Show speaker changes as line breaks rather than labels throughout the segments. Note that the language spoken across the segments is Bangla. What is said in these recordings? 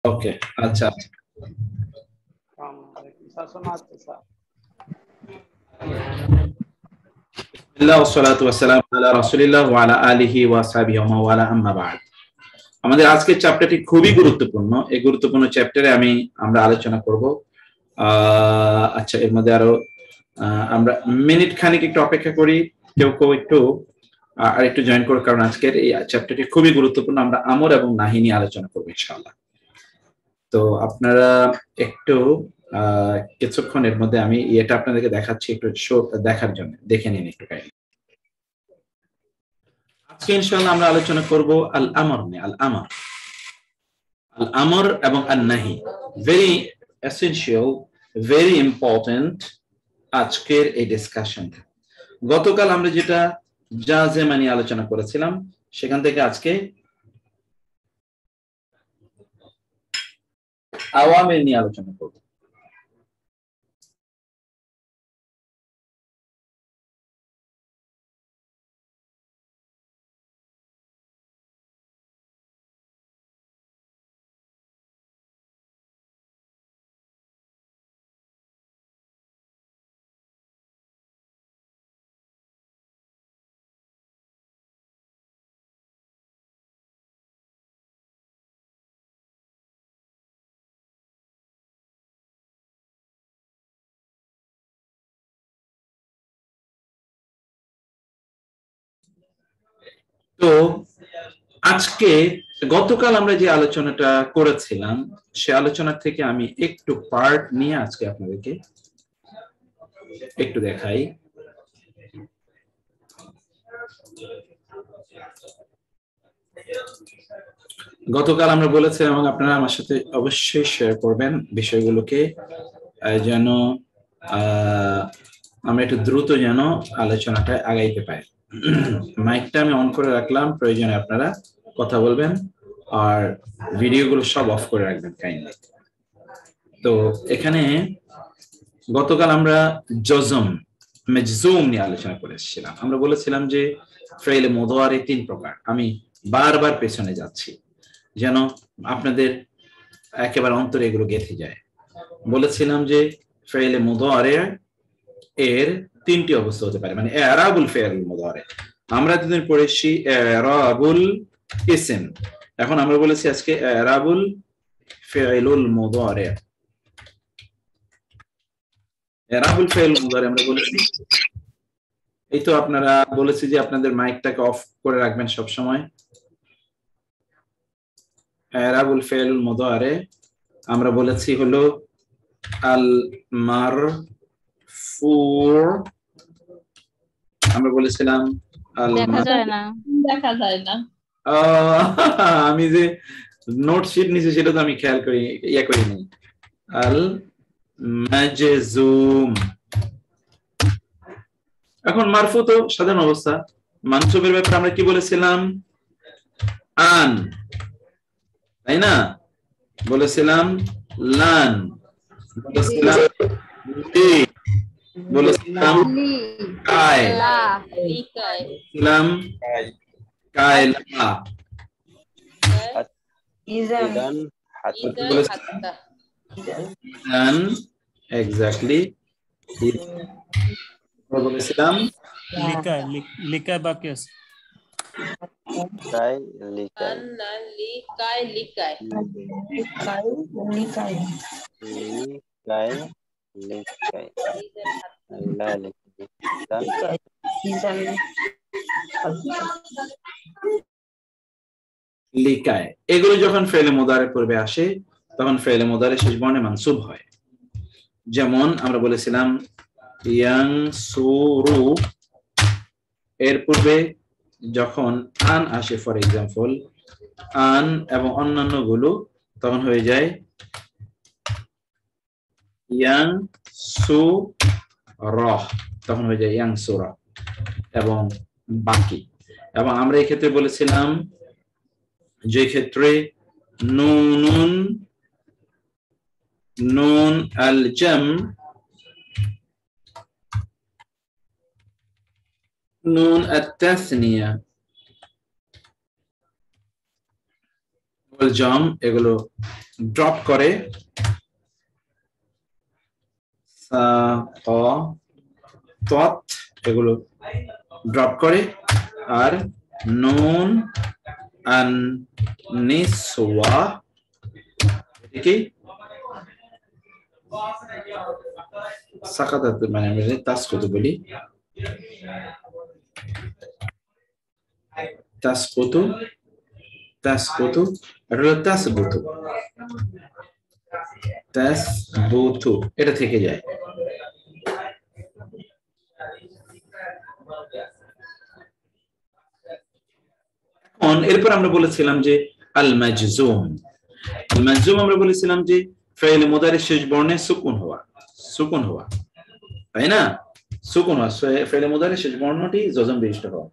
ওকে, আচ্ছা আমাদের আজকের চ্যাপ্টারটি খুবই গুরুত্বপূর্ণ। এই গুরুত্বপূর্ণ চ্যাপ্টারে আমরা আলোচনা করব। আচ্ছা, এর মধ্যে আরো আমরা মিনিট খানিক একটু অপেক্ষা করি, কেউ কেউ একটু আর একটু জয়েন করো, কারণ আজকের এই চ্যাপ্টারটি খুবই গুরুত্বপূর্ণ। আমরা আমর এবং নাহি নিয়ে আলোচনা করবো ইনশাআল্লাহ। তো আপনারা একটু কিছুক্ষণের মধ্যে আমি এটা আপনাদেরকে দেখাচ্ছি, একটু দেখার জন্য দেখে নিন একটু কাইন্ডলি। আজকে ইনশাআল্লাহ আমরা আলোচনা করব আল আমর নিয়ে। আল আমর এবং আন নাহি, ভেরি এসেনশিয়াল, ভেরি ইম্পর্টেন্ট আজকের এই ডিসকাশন। গতকাল আমরা যেটা জাজেমা নিয়ে আলোচনা করেছিলাম, সেখান থেকে আজকে আওয়ামির নিয়ে আলোচনা করব। তো আজকে গতকাল আমরা যে আলোচনাটা করেছিলাম, সে আলোচনা থেকে আমি একটু পার্ট নিয়ে আজকে আপনাদেরকে একটু দেখাই। গতকাল আমরা বলেছিলাম, এবং আপনারা আমার সাথে অবশ্যই শেয়ার করবেন বিষয়গুলোকে, যেন আমরা একটু দ্রুত যেন আলোচনাটা আগাইতে পারি। মাইকটা আমি অন করে রাখলাম, প্রয়োজনে আপনারা কথা বলবেন, আর ভিডিওগুলো সব অফ করে রাখবেন কাইন্ডলি। তো এখানে গতকাল আমরা জজম, মেজজুম নিয়ে আলোচনা করে এসেছিলাম। আমরা বলেছিলাম যে ফেইলে মুদারি তিন প্রকার। আমি বারবার পেছনে যাচ্ছি যেন আপনাদের একেবারে অন্তরে এগুলো গেঁথে যায়। বলেছিলাম যে ফেইলে মুদারি এর তিনটি অবস্থা হতে পারে, মানে এরাবুল ফেইল মুদারি। আমরা এতদিন পড়েছি এরাবুল ইসম, এখন আমরা বলেছি আজকে এরাবুল ফেইলুল মুদারি। এরাবুল ফেইল মুদারি আমরা বলেছি। এই তো আপনারা বলেছি যে আপনাদের মাইকটাকে অফ করে রাখবেন সব সময়। এরাবুল ফেইলুল মুদারি আমরা বলেছি হলো আল মারফু, আমরা বলেছিলাম আল
দেখা যায় না
আমি যে নোট শিট নিচে সেটা তো আমি খেয়াল করি, করিনি। আল মাজজুম। এখন মারফু তো সাধারণ অবস্থা। মানসুবের ব্যাপারে আমরা কি বলেছিলাম? আন, তাই না? বলেছিলাম লান, বলেছিলাম লি, বলেছিলাম কায়, বলেছিলাম কায়লা,
ইজান
এক্স্যাক্টলি। বলেছিলাম
লিকায় বাকি আছে।
লিকায়, এগুলো যখন ফেলে মুদারে পূর্বে আসে তখন ফেলে মুদারে শেষ বর্ণে মানসুব হয়। যেমন আমরা বলেছিলাম ইয়ানসুরু, এর পূর্বে যখন আন আসে, ফর এক্সাম্পল আন এবং অন্যান্য গুলো, তখন হয়ে যায় ইয়ানসুরহ, তখন হয়ে যায় ইয়ানসুরা এবং বাকি। এবং আমরা এই ক্ষেত্রে বলেছিলাম যে ক্ষেত্রে নুন আল জাম, নুন আত-তাসনিয়া জাম এগুলো ড্রপ করে, তত এগুলো ড্রপ করে, আর নুন আন নিসওয়া এটাকে সাকাতাত, মানে আমরা তাসকুতু বলি, তাসকুতু তাসকুতু এটা হলো তাসবুতু, তাসবুতু এটা থেকে যায়। এখন এরপর আমরা বলেছিলাম যে আল মাজজুম, আল মাজজুম আমরা বলেছিলাম যে ফাইল মুদারি শেষ বর্ণে সুকুন হওয়া, সুকুন হওয়া, তাই না? সুকুন হওয়া, ফাইল মুদারি শেষ বর্ণটি জজম বিশিষ্ট হওয়া।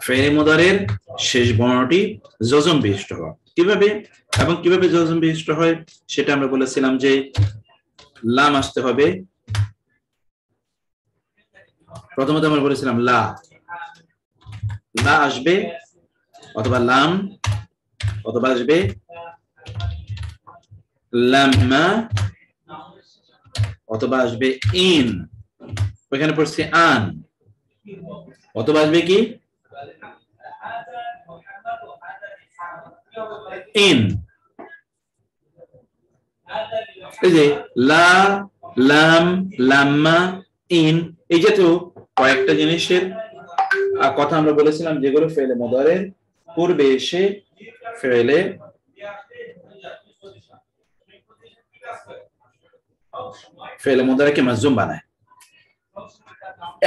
ফাইল মুদারির শেষ বর্ণটি জজম বিশিষ্ট হওয়া কিভাবে এবং কিভাবে জজম বিশিষ্ট হয় সেটা আমরা বলেছিলাম যে লাম আসতে হবে, প্রথমত আমরা বলেছিলাম লা, লা আসবে অথবা লাম অথবা আসবে লাম্মা অথবা আসবে ইন, ওখানে পড়ছে আন, অথবা আসবে কি ইন। এই যে লা, লাম, লাম্মা, ইন, এই জাতীয় কয়েকটা জিনিসের কথা আমরা বলেছিলাম যেগুলো ফেলে মুদারের পূর্বে এসে ফেলে ফেলে মুদারেকে মাজজুম বানায়।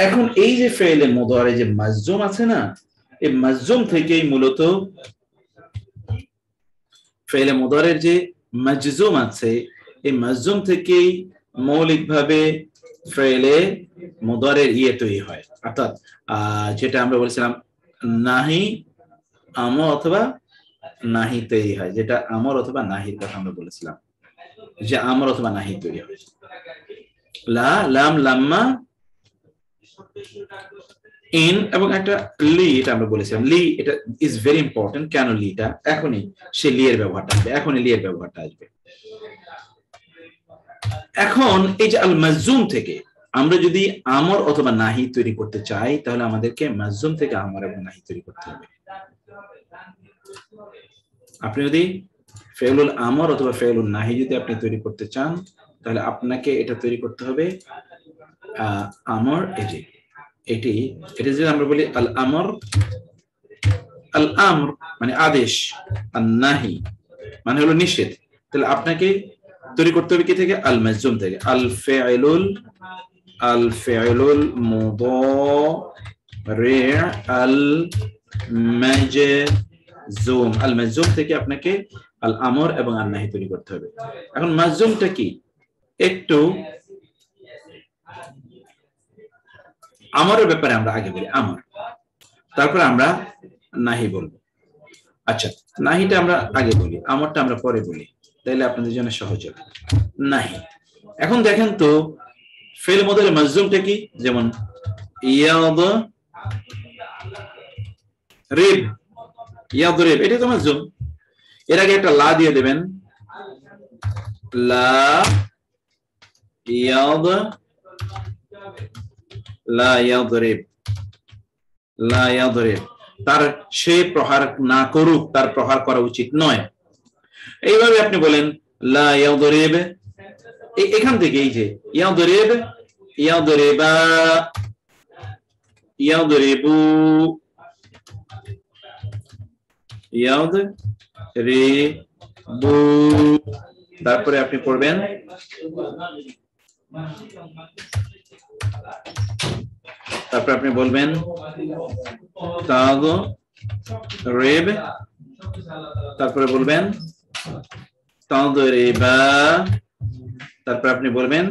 এখন এই যে ফেলে মুদারে যে মাজজুম আছে না, এই মাজজুম থেকেই মূলত ফেলে মুদারের যে মাজজুম আছে, এই মাজজুম থেকেই মৌলিকভাবে ফেলে মুদারের তৈরি হয়, অর্থাৎ যেটা আমরা বলেছিলাম নাহি আমর অথবা নাহি তৈরি হয়, যেটা আমর অথবা নাহির কথা আমরা বলেছিলাম যে আমর অথবা নাহি তৈরি হয়। লা, লাম, লাম্মা, ইন এবং একটা লি, এটা আমরা বলেছিলাম লি, এটা ইজ ভেরি ইম্পর্টেন্ট। কেন লিটা? এখনই সে লি এর ব্যবহারটা আসবে, এখনই লি এর ব্যবহারটা আসবে। এখন এই যে আল মাজজুম থেকে আমরা যদি আমর অথবা নাহি তৈরি করতে চাই তাহলে আমাদেরকে মাজজুম থেকে আমর এবং নাহি তৈরি করতে হবে। আপনি যদি ফেউলুল আমর অথবা ফেউলুল নাহি যদি আপনি তৈরি করতে চান তাহলে আপনাকে এটা তৈরি করতে হবে আমর, এই যে এটা যদি আমরা বলি আল আমর, আল আমর মানে আদেশ, আর নাহি মানে হলো নিষেধ, তাহলে আপনাকে তৈরি করতে হবে কি থেকে? আল মাজজুম থেকে। আল ফিউলুল মুদারি আল মাজজুম, আল মাজজুম থেকে আপনাকে আল আমর এবং আল নাহি তৈরি করতে হবে। এখন মাজজুমটা কি একটু আমরের ব্যাপারে আমরা আগে বলি, আমর, তারপর আমরা নাহি বলবো। আচ্ছা, নাহিটা আমরা আগে বলি, আমরটা আমরা পরে বলি, তাইলে আপনাদের জন্য সহজ হবে। নাহি, এখন দেখেন তো ফেল মুদারি মাজজুমটা কি? যেমন ইয়াদরিব, ইয়াদরিব এটা তো মাজজুম, এর আগে একটা লা দিয়ে দেবেন, লা ইয়াদরিব, লা ইয়াদরিব, তার সে প্রহার না করুক, তার প্রহার করা উচিত নয়। এইভাবে আপনি বলেন লা ইয়াদরিব, এখান থেকে এই যে ইয়াদরিব, ইয়াদরিবা, ইয়াদরিবু, ইয়াদরিবু, তারপরে আপনি পড়বেন তারপর আপনি বলবেন তাদরিব, তারপরে বলবেন তাদরিবা, তারপর আপনি বলবেন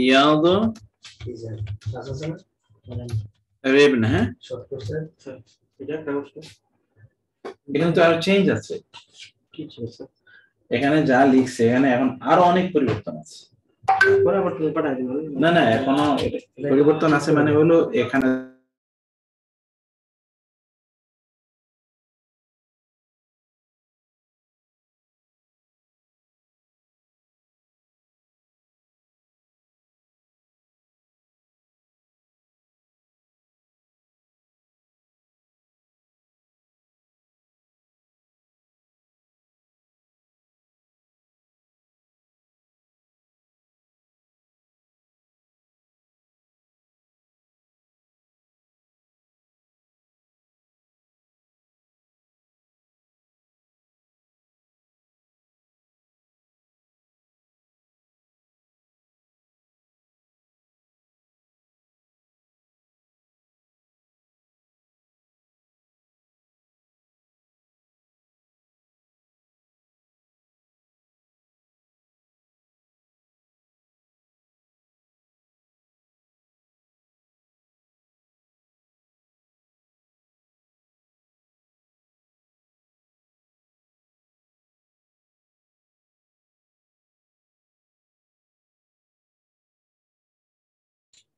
ইয়াদরিব না। হ্যাঁ, এখানে তো আরো চেঞ্জ আছে, এখানে যা লিখছে এখানে এখন আরো অনেক পরিবর্তন আছে। না না এখনো পরিবর্তন আছে মানে হলো এখানে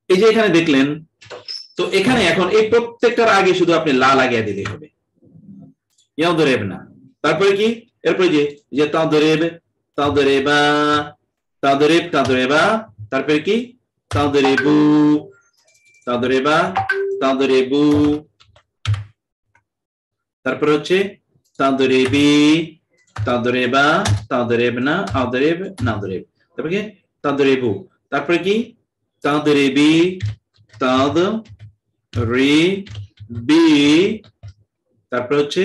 এই যে এখানে দেখলেন তো এখানে এখন এই প্রত্যেকটার আগে শুধু আপনি লা লাগিয়ে দিলেই হবে ইয়াদরিব না তারপরে কি এরপরে যে তাদরিব তাদরিবা তাদরিব তাদরিবা তারপরে কি তাদরিবু তাদরিবা তাদরিবু তারপরে হচ্ছে তাদরিবি তাদরিবা তাদরিবনা আদরিব নাদরিব তারপরে কি তাদরিবু তারপরে কি তাদরিবি তাদ রি বি তারপর হচ্ছে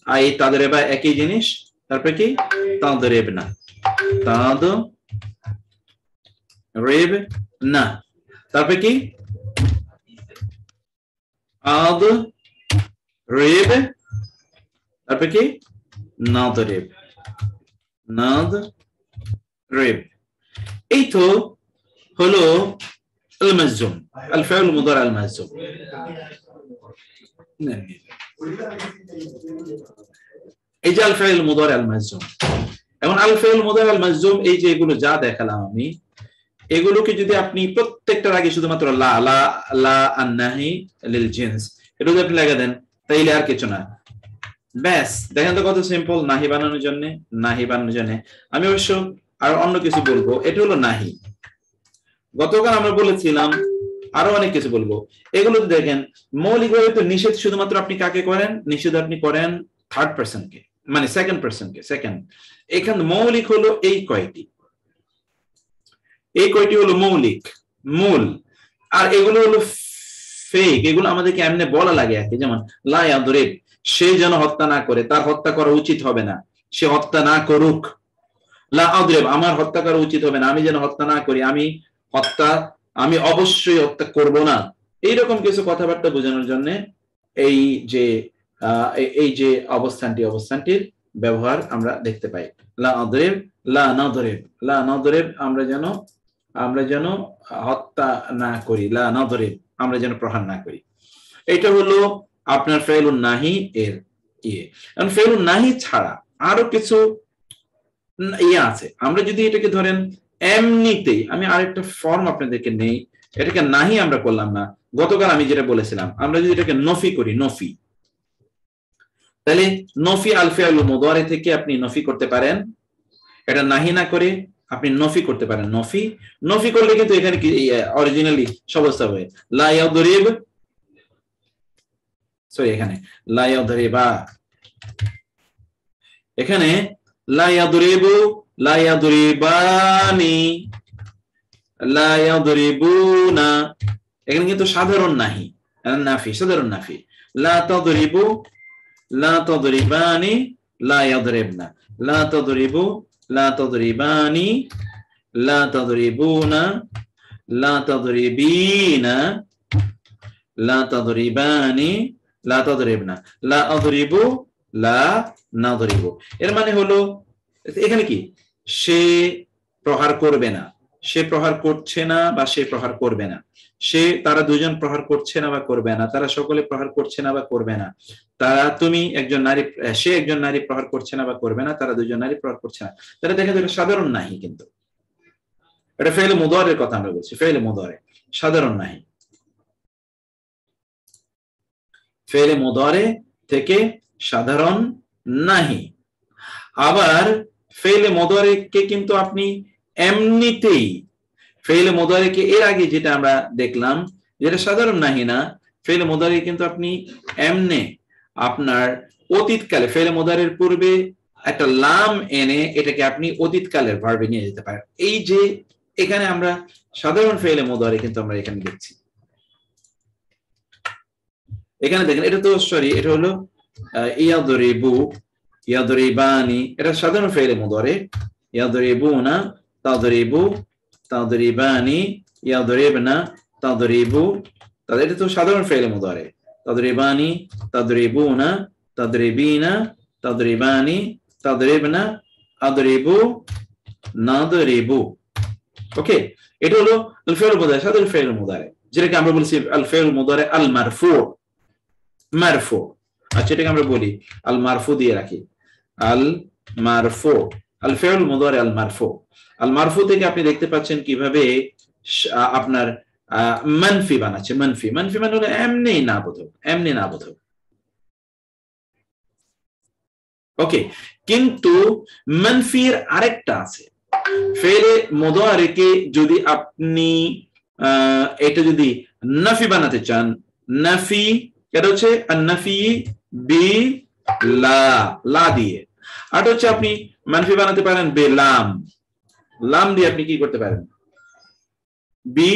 আই তাদরিবা একই জিনিস তারপরে কি তাদরিবনা তাদ রিব না তারপরে কি আদ রিব তারপরে কি নাদরিব নাদরিব এই তো হলো المجزوم الفعل المضارع المجزوم এই যে الفعل المضارع المجزوم এখন الفعل المضارع المجزوم এই যে এগুলো যা দেখালাম আমি এগুলোকে যদি আপনি প্রত্যেকটার আগে শুধুমাত্র লা লা লা আন-নাহি লিল জিন্স এটা যদি আপনি লাগা দেন তাইলে আর কিছু না ব্যাস দেখেন তো কত সিম্পল নাহি বানানোর জন্য আমি অবশ্য আর অন্য কিছু বলবো এটা হলো নাহি গতকাল আমরা বলেছিলাম আরো অনেক কিছু বলবো এগুলো দেখেন মৌলিকভাবে তো নিষেধ শুধুমাত্র আপনি কাকে করেন নিষেধ আপনি করেন থার্ড পারসন কে মানে সেকেন্ড পারসন কে সেকেন্ড এখানে মৌলিক হলো এই কয়টি হলো মৌলিক মূল আর এগুলো হলো ফেক এগুলো আমাদেরকে এমনি বলা লাগে আর কি যেমন লা ইয়াদরিব সে যেন হত্যা না করে তার হত্যা করা উচিত হবে না সে হত্যা না করুক লা আদরিব আমার হত্যা করা উচিত হবে না আমি যেন হত্যা না করি আমি অবশ্যই হত্যা করব না এইরকম কিছু কথাবার্তা বোঝানোর জন্য এই যে অবস্থানটির ব্যবহার আমরা দেখতে পাই লা আদরিব লা নাদরিব আমরা যেন হত্যা না করি লা নাদরিব আমরা যেন প্রহার না করি এটা হলো আপনার ফেলুন নাহি এর এখন ফেলুন নাহি ছাড়া আরো কিছু আছে আমরা যদি এটাকে ধরেন এমনিতেই আমি আরেকটা ফর্ম আপনাদেরকে নেই এটাকে নাহি আমরা করলাম না গতকাল আমি যেটা বলেছিলাম আমরা যদি এটাকে নফি করি নফি তাহলে নফি আল ফিআল মুদারি থেকে আপনি নফি করতে পারেন এটা নাহি না করে আপনি নফি করতে পারেন নফি করলে কিন্তু এখানে কি অরিজিনালি সমস্যা হবে লা ইয়াদরিব সরি এখানে লা ইয়াদরিবা এখানে লা ইয়াদরিবু লা ইয়াদরিবানি লা ইয়াদরিবুনা এখানে কিন্তু সাধারণ নাহি নাফি সাধারণ নাফি লা তাদরিবু লা তাদরিবানি লা ইয়াদরিবনা লা তাদরিবু লা তাদরিবানি লা তাদরিবুনা লা তাদরিবিনা লা তাদরিবানি লা তাদরিবনা লা আদরিবু লা নাদরিবু এর মানে হলো এখানে কি সে প্রহার করবে না সে প্রহার করছে না বা সে প্রহার করবে না তারা দুজন প্রহার করছে না বা করবে না তারা সকলে প্রহার করছে না বা করবে না সে একজন নারী প্রহার করছে না বা করবে না তারা দুজন নারী প্রহার করছে না তারা দেখা যাবে সাধারণ নাহি কিন্তু এটা ফেলে মুদারের কথা আমরা বলছি, ফেলে মুদারে, সাধারণ নাহি। ফেলে মুদারে থেকে সাধারণ নাহি। আবার ফেলে মুদারেকে কিন্তু আপনি এমনিতেই, ফেলে মুদারেকে এর আগে যেটা আমরা দেখলাম যেটা সাধারণ নাহি না, ফেলে মুদারে কিন্তু আপনি এমনে আপনার অতীতকালে, ফেলে মুদারের পূর্বে একটা লাম এনে এটাকে আপনি অতীতকালের ভার্বে নিয়ে যেতে পারেন। এই যে এখানে আমরা সাধারণ ফেলে মুদারে কিন্তু আমরা এখানে দেখছি, এখানে দেখেন এটা তো সরি, এটা হলো ইয়াদরিবু, ইয়াদরিবানি, এটা সাধারণ ফেলে মুদারে। ইয়াদরিবুনা, তাদরিবু, তাদরিবানি, ইয়াদরিবনা, তাদরিবু, তাদের এটা তো সাধারণ ফেলে মুদারে। তাদরিবানি, তাদরিবুনা, তাদরিবিনা, তাদরিবানি, তাদরিবনা, আদরিবু, নাদরিবু। ওকে, এটা হলো আল ফি'ল মুদারি, সাধারণ ফি'ল মুদারি, যেটাকে আমরা বলছি আল ফি'ল মুদারি আল মারফু। মারফু, আচ্ছা এটাকে আমরা বলি আল মারফু দিয়ে রাখি, আল মারফু, আল ফি'ল মুদারি আল মারফু। আল মারফু থেকে আপনি দেখতে পাচ্ছেন কিভাবে আপনার মানফি বানাচ্ছে। মানফি, মানফি মানে হলো এমনি না বোধক, এমনি না বোধক। ওকে, কিন্তু মানফির আরেকটা আছে। ফেলে মুদারিকে যদি আপনি এটা যদি নাফি বানাতে চান, নাফি, এটা হচ্ছে আন-নাফি বি লা, লা দিয়ে। আর হচ্ছে আপনি মানফি বানাতে পারেন বে লাম, লাম দিয়ে আপনি কি করতে পারেন, বি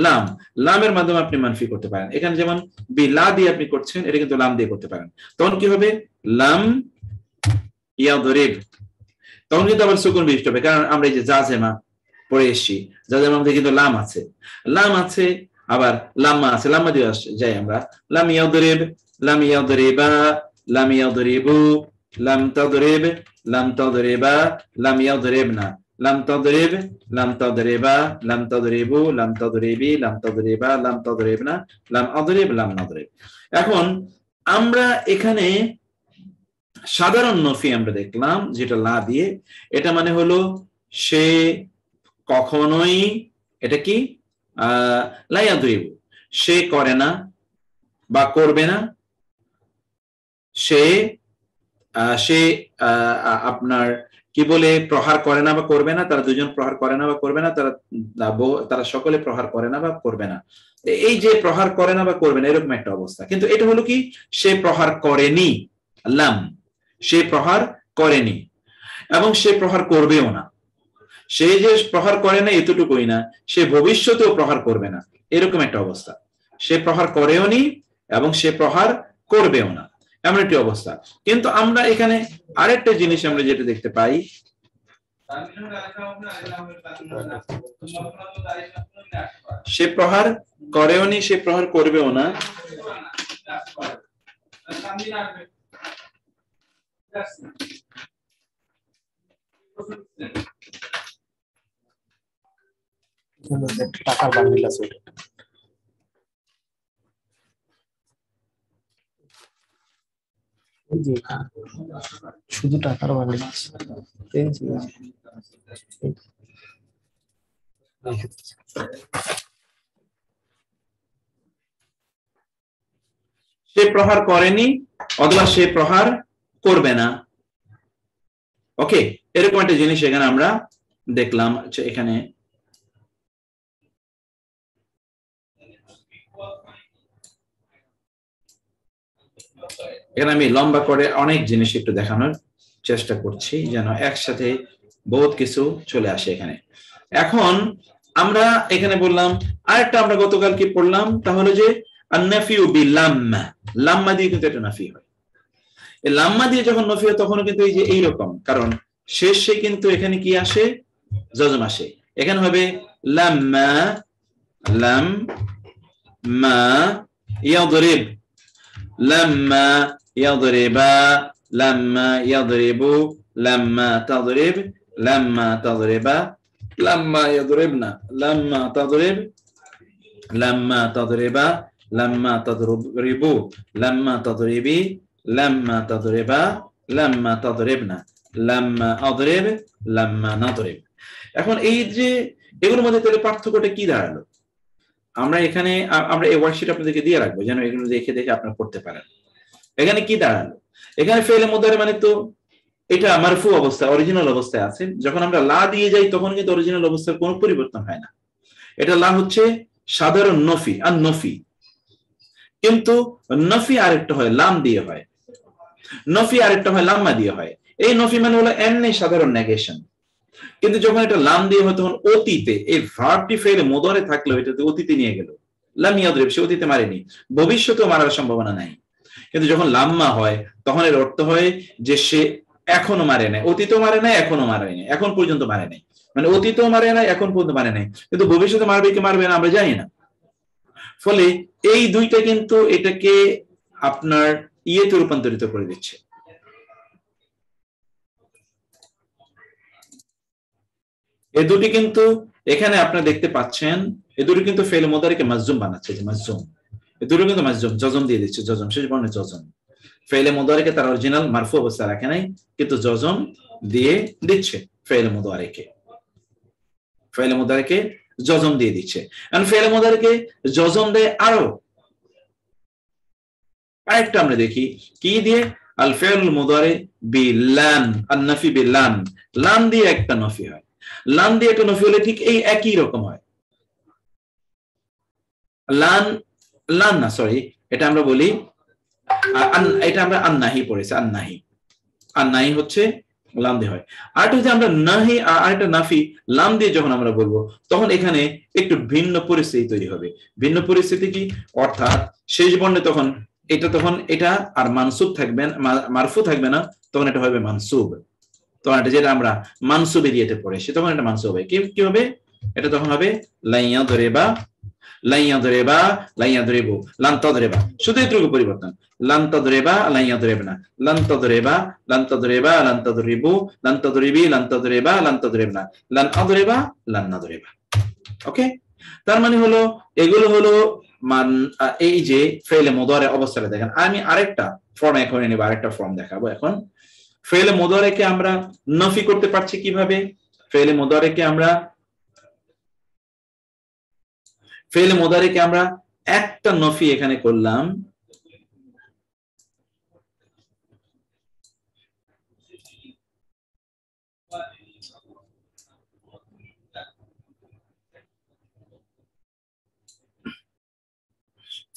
লাম, লামের মাধ্যমে আপনি মানফি করতে পারেন। এখানে যেমন বি লা দিয়ে আপনি করছেন, এটা কিন্তু লাম দিয়ে করতে পারেন। তখন কি হবে, লাম ইয়াদরিব, তখন কিন্তু আবার সুকুন বিশিষ্ট হবে, কারণ আমরা এই যে জাজেমা পড়ে এসেছি, জাজেমার মধ্যে কিন্তু লাম আছে, লাম আছে, আবার লাম্মা আছে, লাম্মা দিয়ে যাই আমরা। লাম ইয়াদরিব, লাম ইয়াদরিবা, লাম ইয়াদরিবু, লাম তাদরিব, লাম তাদরিবা, লাম ইয়াদরিবনা, লাম তাদরিব, লাম তাদরিবা, লাম তাদরিবু, লাম তাদরিবি, লাম তাদরিবা, লাম তাদরিবনা, লাম আদরিব, লাম নাদরিব। এখন আমরা এখানে সাধারণ নফি আমরা দেখলাম যেটা লা দিয়ে, এটা মানে হলো সে কখনোই, এটা কি লা ইয়াদরিবু, সে করে না বা করবে না, সে আপনার কি বলে প্রহার করে না বা করবে না, তারা দুজন প্রহার করে না বা করবে না, তারা সকলে প্রহার করে না বা করবে না। এই যে প্রহার করে না বা করবে না এরকম একটা অবস্থা, কিন্তু এটা হলো কি, সে প্রহার করেনি, লাম, সে প্রহার করেনি এবং সে প্রহার করবেও না। সে যে প্রহার করে না এতটুকুই না, সে ভবিষ্যতেও প্রহার করবে না, এরকম একটা অবস্থা। সে প্রহার করেও নি এবং সে প্রহার করবেও না, এমন একটি অবস্থা। কিন্তু আমরা এখানে আরেকটা জিনিস আমরা যেটা দেখতে পাই, সে প্রহার করেও নি, সে প্রহার করবেও না,
টাকার বান্ডিল আছে, শুধু টাকার বান্ডিল আছে।
সে প্রহার করেনি অথবা সে প্রহার করবে না। ওকে, এরকম একটা জিনিস এখানে আমরা দেখলাম। এখানে আমি লম্বা করে অনেক জিনিস একটু দেখানোর চেষ্টা করছি যেন একসাথে বহুত কিছু চলে আসে এখানে। এখন আমরা এখানে বললাম আরেকটা, আমরা গতকাল কি পড়লাম, তাহলে যে আন-নাফিউ বিল-লাম্মা, লাম্মা দিয়ে কিন্তু এটা নাফি হয়। এই লাম্মা দিয়ে যখন নফি হয় তখন কিন্তু এই যে এইরকম, কারণ শেষে কিন্তু এখানে কি আসে, জজম আসে। এখানে হবে লাম্মা, লাম্মা ইয়াদরিব, লাম্মা ইয়াদরিবা, লাম্মা ইয়াদরিবু, লাম্মা তাদরিব, লাম্মা তাদরিবা, লাম্মা ইয়াদরিবনা, লাম্মা তাদরিব, লাম্মা তাদরিবা, লাম্মা তাদরিবু, লাম্মা তাদরিবি, লাম্মা তাদরিবা, লাম্মা তাদরিবনা, লাম্মা আদরিব, লাম্মা নাদরিব। এখন এই যে এগুলোর মধ্যে তাহলে পার্থক্যটা কি দাঁড়ালো? আমরা এখানে আমরা এই ওয়ার্কশিট আপনাদেরকে দিয়ে রাখবো যেন এগুলো দেখে দেখে আপনারা করতে পারেন। এখানে কি দাঁড়ালো? এখানে ফেলে মুদারে মানে তো এটা মারফু অবস্থা, অরিজিনাল অবস্থায় আছে। যখন আমরা লা দিয়ে যাই তখন কিন্তু অরিজিনাল অবস্থার কোনো পরিবর্তন হয় না। এটা লা হচ্ছে সাধারণ নফি আর নফি, কিন্তু নফি আরেকটা হয় লাম দিয়ে হয়, নফি আরেকটা হয় লাম্মা দিয়ে হয়। এই নফি মানে হলো এমনি সাধারণ নেগেশন, কিন্তু যখন এটা লাম দিয়ে হয় তখন অতীতে এই ভার্বটি ফেলে মুদারে থাকলেও এটা অতীতে নিয়ে গেল। লাম ইয়াদরিব, সে অতীতে মারেনি, ভবিষ্যতেও মারার সম্ভাবনা নাই। কিন্তু যখন লাম্মা হয় তখন এর অর্থ হয় যে সে এখনো মারে নাই, অতীতও মারে নাই, এখনো মারে নাই, এখন পর্যন্ত মারে নাই, মানে অতীতও মারে নাই, এখন পর্যন্ত মারে নাই, কিন্তু ভবিষ্যতে মারবে কি মারবে না আমরা জানি না। ফলে এই দুইটা কিন্তু এটাকে আপনার ইয়েতে রূপান্তরিত করে দিচ্ছে। এই দুটি কিন্তু এখানে আপনারা দেখতে পাচ্ছেন, এই দুটি কিন্তু ফেল মুদারিকে মাজজুম বানাচ্ছে, যে মাজজুম, এই দুটো কিন্তু মাজজুম, জজম দিয়ে দিচ্ছে, জজম, শেষ বর্ণে জজম। ফেলে মুদারিকে তার অরিজিনাল মারফু অবস্থা রাখে নাই, কিন্তু জজম দিয়ে দিচ্ছে ফেলে মুদারিকে, ফেলে মুদারিকে জজম দিয়ে দিচ্ছে। কারণ ফেলে মুদারিকে জজম দেয় আরো আরেকটা আমরা দেখি কি দিয়ে, আল ফেল মুদারি বিলান, আন নফি বিলান, লান দিয়ে একটা নফি হয়, লান দিয়ে একটা নফি হলে ঠিক এই একই রকম হয়। লান, লান না সরি, এটা আমরা বলি এটা আমরা আন্নাহি পড়েছি, আন্নাহি, আন্নাহি হচ্ছে লাম দিয়ে হয়। আরেকটা যদি আমরা নাহি আরেকটা নাফি লাম দিয়ে যখন আমরা বলবো তখন এখানে একটু ভিন্ন পরিস্থিতি তৈরি হবে। ভিন্ন পরিস্থিতি কি? অর্থাৎ শেষ বর্ণে তখন এটা আর মানসুব থাকবে না, মারফু থাকবে না, তখন এটা হবে মানসুব। তখন এটা যেটা আমরা মানসুব এরিয়াতে পড়েছি তখন এটা মানসুব হবে। কি হবে? এটা তখন হবে লাইয়া দরেবা, লাইয়া দরেবা, লাইয়া দরেবু, লান তদরেবা, শুধু এটুকু পরিবর্তন, লান তদরেবা, লাইয়া দরেবনা, লান তদরেবা, লান তদরেবা, লান তদরিবু, লান তদরিবি, লান তদরেবা, লান তদরেবনা, লান আদরেবা, লান নাদরেবা। ওকে, তার মানে হলো এগুলো হলো মান, এই যে ফেলে মুদারে অবস্থাটা দেখেন। আমি আরেকটা ফর্ম এখন নেব, আরেকটা ফর্ম দেখাবো এখন। ফেলে মুদারেকে আমরা নফি করতে পারছি কিভাবে? ফেলে মুদারেকে আমরা ফেলে মুদারিকে আমরা একটা নফি এখানে করলাম,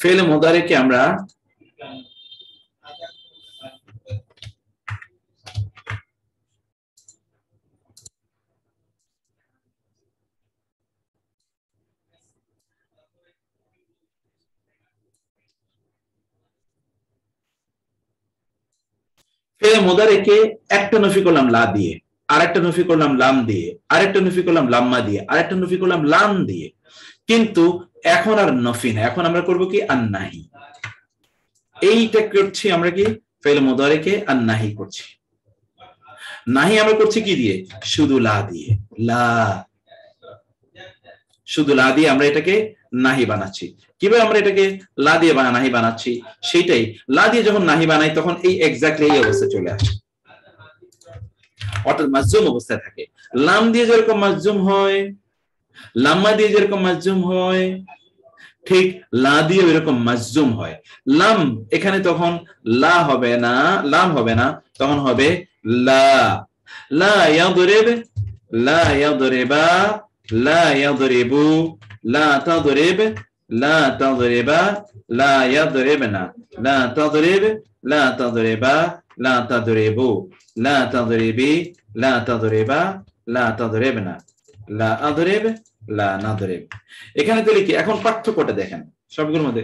ফেলে মুদারিকে আমরা ফেলে মুদারিকে একটা নফি করলাম লা দিয়ে, আরেকটা নফি করলাম লাম দিয়ে, আরেকটা নফি করলাম লাম্মা দিয়ে, আরেকটা নফি করলাম লাম দিয়ে, কিন্তু এখন আর নফি না, এখন আমরা করব কি আন্নাহি। এইটা করছি আমরা কি? ফেলে মুদারিকে আন্নাহি করছি। নাহি আমরা করছি কি দিয়ে? শুধু লা দিয়ে, লা, শুধু লা দিয়ে আমরা এটাকে নাহি বানাচ্ছি। কিভাবে আমরা এটাকে লা দিয়ে নাহি বানাচ্ছি সেটাই, লা দিয়ে যখন নাহি বানাই তখন এই এক্স্যাক্টলি এই অবস্থা চলে আসে, অর্থাৎ মাজজুম অবস্থায় থাকে। লাম দিয়ে যেরকম মাজজুম হয়, লাম্মা দিয়ে যেরকম মাজজুম হয়, ঠিক লা দিয়ে এরকম মাজজুম হয়। লাম এখানে তখন লা হবে না, লাম হবে না, তখন হবে লা। লা ইয়াদরিব, লা ইয়াদরিবা, লা ইয়াদরিবু, লা তাদরিব, লা তাদরিবা, লা ইয়াদরিবনা, লা তাদরিব, লা তাদরিবা, লা তাদরিবু, লা তাদরিবি, লা তাদরিবা, লা তাদরিবনা, লা আদরিব, লা নাদরিব। এখানে তো লিখি, এখন পার্থক্যটা দেখেন সবগুলোর মধ্যে।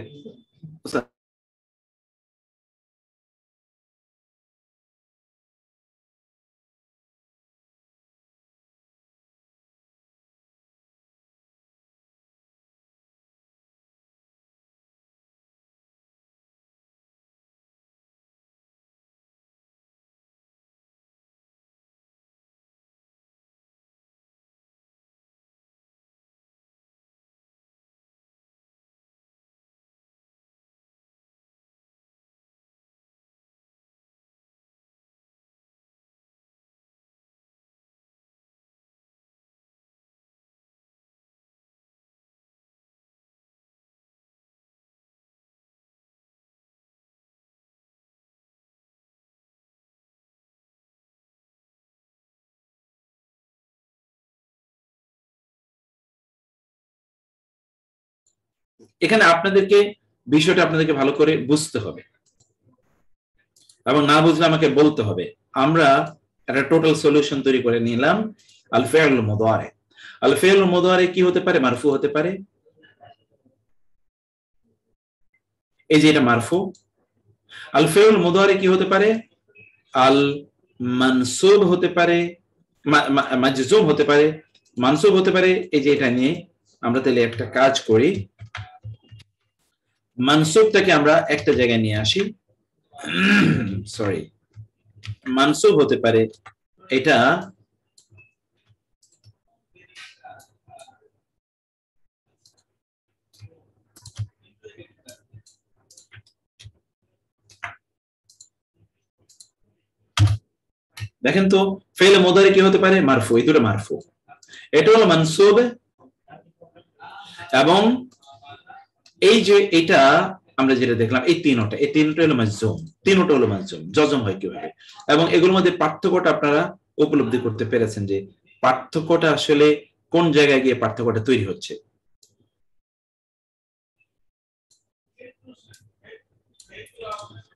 এখানে আপনাদেরকে বিষয়টা আপনাদেরকে ভালো করে বুঝতে হবে এবং না বুঝলে আমাকে বলতে হবে। আমরা একটা টোটাল সলিউশন তৈরি করে নিলাম। আল ফি'ল মুদারি, আল ফি'ল মুদারি কি হতে পারে? মারফু হতে পারে, এই যে এটা মারফু। আল ফি'ল মুদারি কি হতে পারে? আল মানসুব হতে পারে, মাজজুম হতে পারে, মানসুব হতে পারে। এই যে এটা নিয়ে আমরা তাহলে একটা কাজ করি, মানসুবটাকে আমরা একটা জায়গায় নিয়ে আসি। সরি, মানসুব হতে পারে এটা দেখেন তো, ফেলে মুদারি কি হতে পারে? মারফু, এই দুটো মারফু। এটা হলো মানসুব, এবং এই যে এটা আমরা যেটা দেখলাম এই তিনটা হলো মাজজুম, তিনটা হলো মাজজুম। জজম হয় কিভাবে, এবং এগুলোর মধ্যে পার্থক্যটা আপনারা উপলব্ধি করতে পেরেছেন যে পার্থক্যটা আসলে কোন জায়গায় গিয়ে পার্থক্যটা তৈরি হচ্ছে।